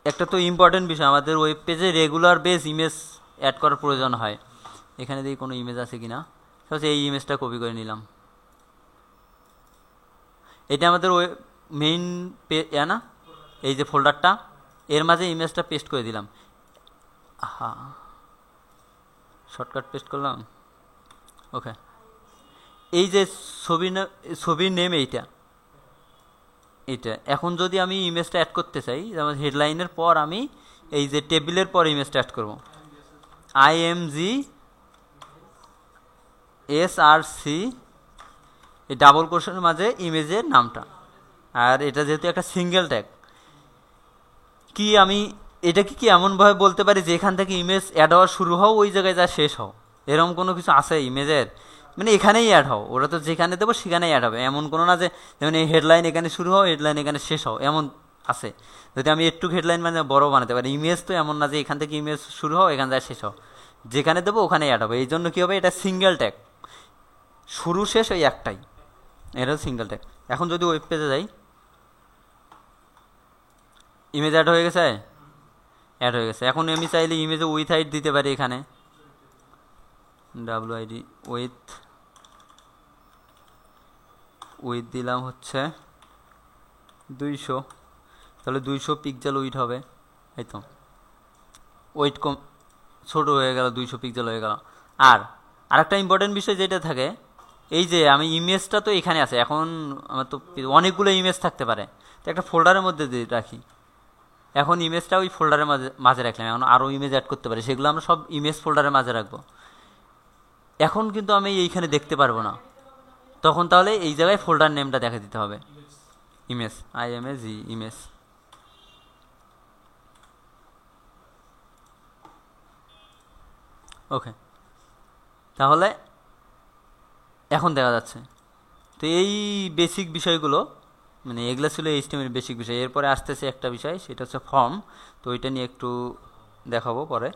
Speaker 1: একটা তো ইম্পর্টেন্ট বিষয়, আমাদের ওয়েব পেজে রেগুলার বেস ইমেজ অ্যাড করার প্রয়োজন হয়। এখানে দেখি কোনো ইমেজ আছে কিনা, হচ্ছে এই ইমেজটা কপি করে নিলাম, এটা আমাদের মেইন না, এই যে ফোল্ডারটা, এর মাঝে ইমেজটা পেস্ট করে দিলাম। শর্টকাট পেস্ট করলাম, ওকে। এই যে ছবির নেম এইটা এখন যদি আমি ইমেজটা অ্যাড করতে চাই, যেমন হেডলাইনের পর আমি এই যে টেবিলের পর ইমেজটা অ্যাড করব, IMGSRC এই ডাবল কোশ্চেনের মাঝে ইমেজের নামটা, আর এটা যেহেতু একটা সিঙ্গেল ট্যাগ, কি আমি এটা কি এমনভাবে বলতে পারি যে এখান থেকে ইমেজ অ্যাড হওয়া শুরু হও ওই জায়গায় যা শেষ হও, এরকম কোনো কিছু আছে ইমেজের? মানে এখানেই অ্যাড হও, ওরা তো যেখানে দেবো সেখানেই অ্যাড হবে, এমন কোনো না যে যেমন এই হেডলাইন এখানে শুরু হও হেডলাইন এখানে শেষ হও, এমন আছে? যদি আমি একটু হেডলাইন মানে বড় বানাতে পারি, ইমেজ তো এমন না যে এখান থেকে ইমেজ শুরু হও এখান থেকে শেষ হও, যেখানে দেবো ওখানেই অ্যাড হবে। এই জন্য কী হবে, এটা সিঙ্গেল ট্যাগ, শুরু শেষ ওই একটাই, এটা সিঙ্গেল ট্যাগ। এখন যদি ওয়েব পেজে যাই, ইমেজ অ্যাড হয়ে গেছে, অ্যাড হয়ে গেছে। এখন আমি চাইলে ইমেজে উইথ হাইট দিতে পারি, এখানে WID উইথ দিলাম হচ্ছে 200, তাহলে 200 পিক্সেল উইথ হবে, এই তো ওয়েট কম ছোটো হয়ে গেল, 200 পিক্সেল হয়ে গেল। আর আরেকটা ইম্পর্টেন্ট বিষয় যেটা থাকে, এই যে আমি ইমেজটা তো এখানে আছে, এখন আমার তো অনেকগুলো ইমেজ থাকতে পারে, তো একটা ফোল্ডারের মধ্যে দিয়ে রাখি, এখন ইমেজটা ওই ফোল্ডারের মাঝে রাখলাম, এখন আরও ইমেজ অ্যাড করতে পারি, সেগুলো আমরা সব ইমেজ ফোল্ডারের মাঝে রাখবো। এখন কিন্তু আমি এইখানে দেখতে পারবো না, তখন তাহলে এই জায়গায় ফোল্ডার নেমটা দেখা দিতে হবে, ইমেজ ইমেজ। ওকে, তাহলে এখন দেখা যাচ্ছে। তো এই বেসিক বিষয়গুলো, মানে এগুলো ছিল HTML বেসিক বিষয়। এরপরে আসতেছে একটা বিষয়, সেটা হচ্ছে ফর্ম, তো ওইটা নিয়ে একটু দেখাবো পরে।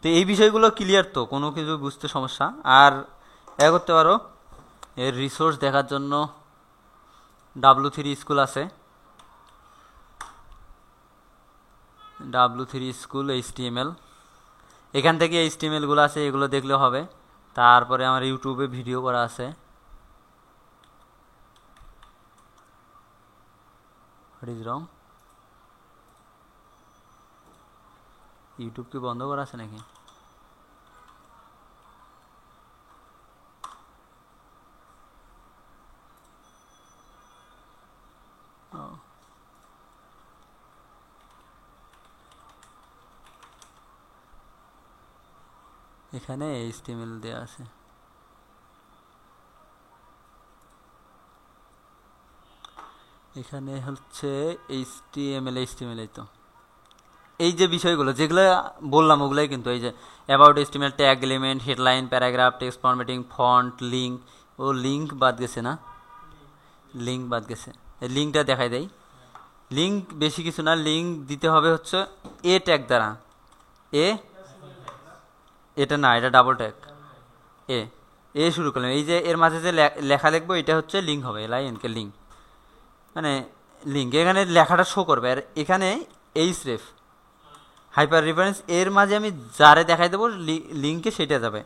Speaker 1: তো এই বিষয়গুলো ক্লিয়ার, তো কোনো কিছু বুঝতে সমস্যা আর করতে পারো। এর রিসোর্স দেখার জন্য W3 স্কুল আছে, W3 স্কুল HTML, এখান থেকে HTMLগুলো আছে, এগুলো দেখলেও হবে। তারপরে আমার ইউটিউবে ভিডিও করা আছে, হোয়াট ইজ রং, ইউটিউব কি বন্ধ করা আছে নাকি? এখানে HTML দেওয়া আছে, এখানে হচ্ছে HTML এই তো এই যে বিষয়গুলো যেগুলো বললাম ওগুলাই কিন্তু, এই যে about HTML, tag element, headline, paragraph, text formatting, font, link. ও লিঙ্ক বাদ গেছে না, লিঙ্ক বাদ গেছে, এই লিঙ্কটা দেখাই দেয়। লিঙ্ক বেশি কিছু না, লিঙ্ক দিতে হবে হচ্ছে এ ট্যাগ দ্বারা, এটা না, এটা ডাবল ট্যাগ, এ শুরু করলাম, এই যে এর মাঝে যে লেখা লিখবো এটা হচ্ছে লিঙ্ক হবে, LINK লিঙ্ক, মানে লিঙ্ক, এখানে লেখাটা শো করবে। আর এখানে href হাইপার রেফারেন্স, এর মাঝে আমি যারে দেখাই দেবো লিঙ্কে সেটা যাবে,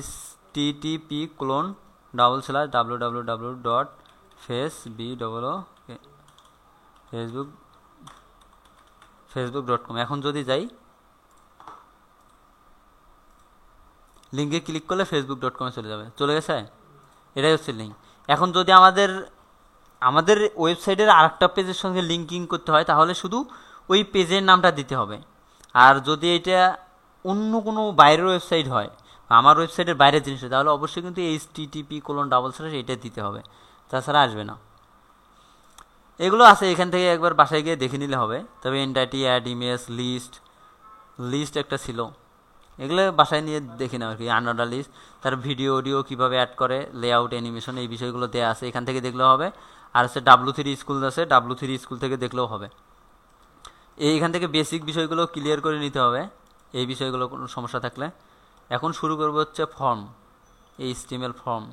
Speaker 1: http://www.facebook.com। এখন যদি যাই লিঙ্কে ক্লিক করলে facebook.com চলে গেছে, এটাই হচ্ছে লিঙ্ক। এখন যদি আমাদের ওয়েবসাইটের আরেকটা পেজের সঙ্গে লিঙ্কিং করতে হয়, তাহলে শুধু ওই পেজের নামটা দিতে হবে। আর যদি এটা অন্য কোনো বাইরের ওয়েবসাইট হয়, আমার ওয়েবসাইটের বাইরের জিনিস হয়, তাহলে অবশ্যই কিন্তু http:// এটা দিতে হবে, তাছাড়া আসবে না। এগুলো আছে, এখান থেকে একবার বাসায় গিয়ে দেখে নিলে হবে। তবে এনটাইটি, অ্যাড ইমেজ, লিস্ট একটা ছিল, এগুলো বাসায় নিয়ে দেখি না আর কি, আনঅর্ডার লিস্ট। তার ভিডিও অডিও কীভাবে অ্যাড করে, লেআউট, অ্যানিমেশন, এই বিষয়গুলো দেওয়া আছে, এখান থেকে দেখলেও হবে। আর হচ্ছে W3 স্কুল আছে, W3 স্কুল থেকে দেখলেও হবে। এইখান থেকে বেসিক বিষয়গুলো ক্লিয়ার করে নিতে হবে, এই বিষয়গুলো কোনো সমস্যা থাকলে। এখন শুরু করবো হচ্ছে ফর্ম, HTML ফর্ম।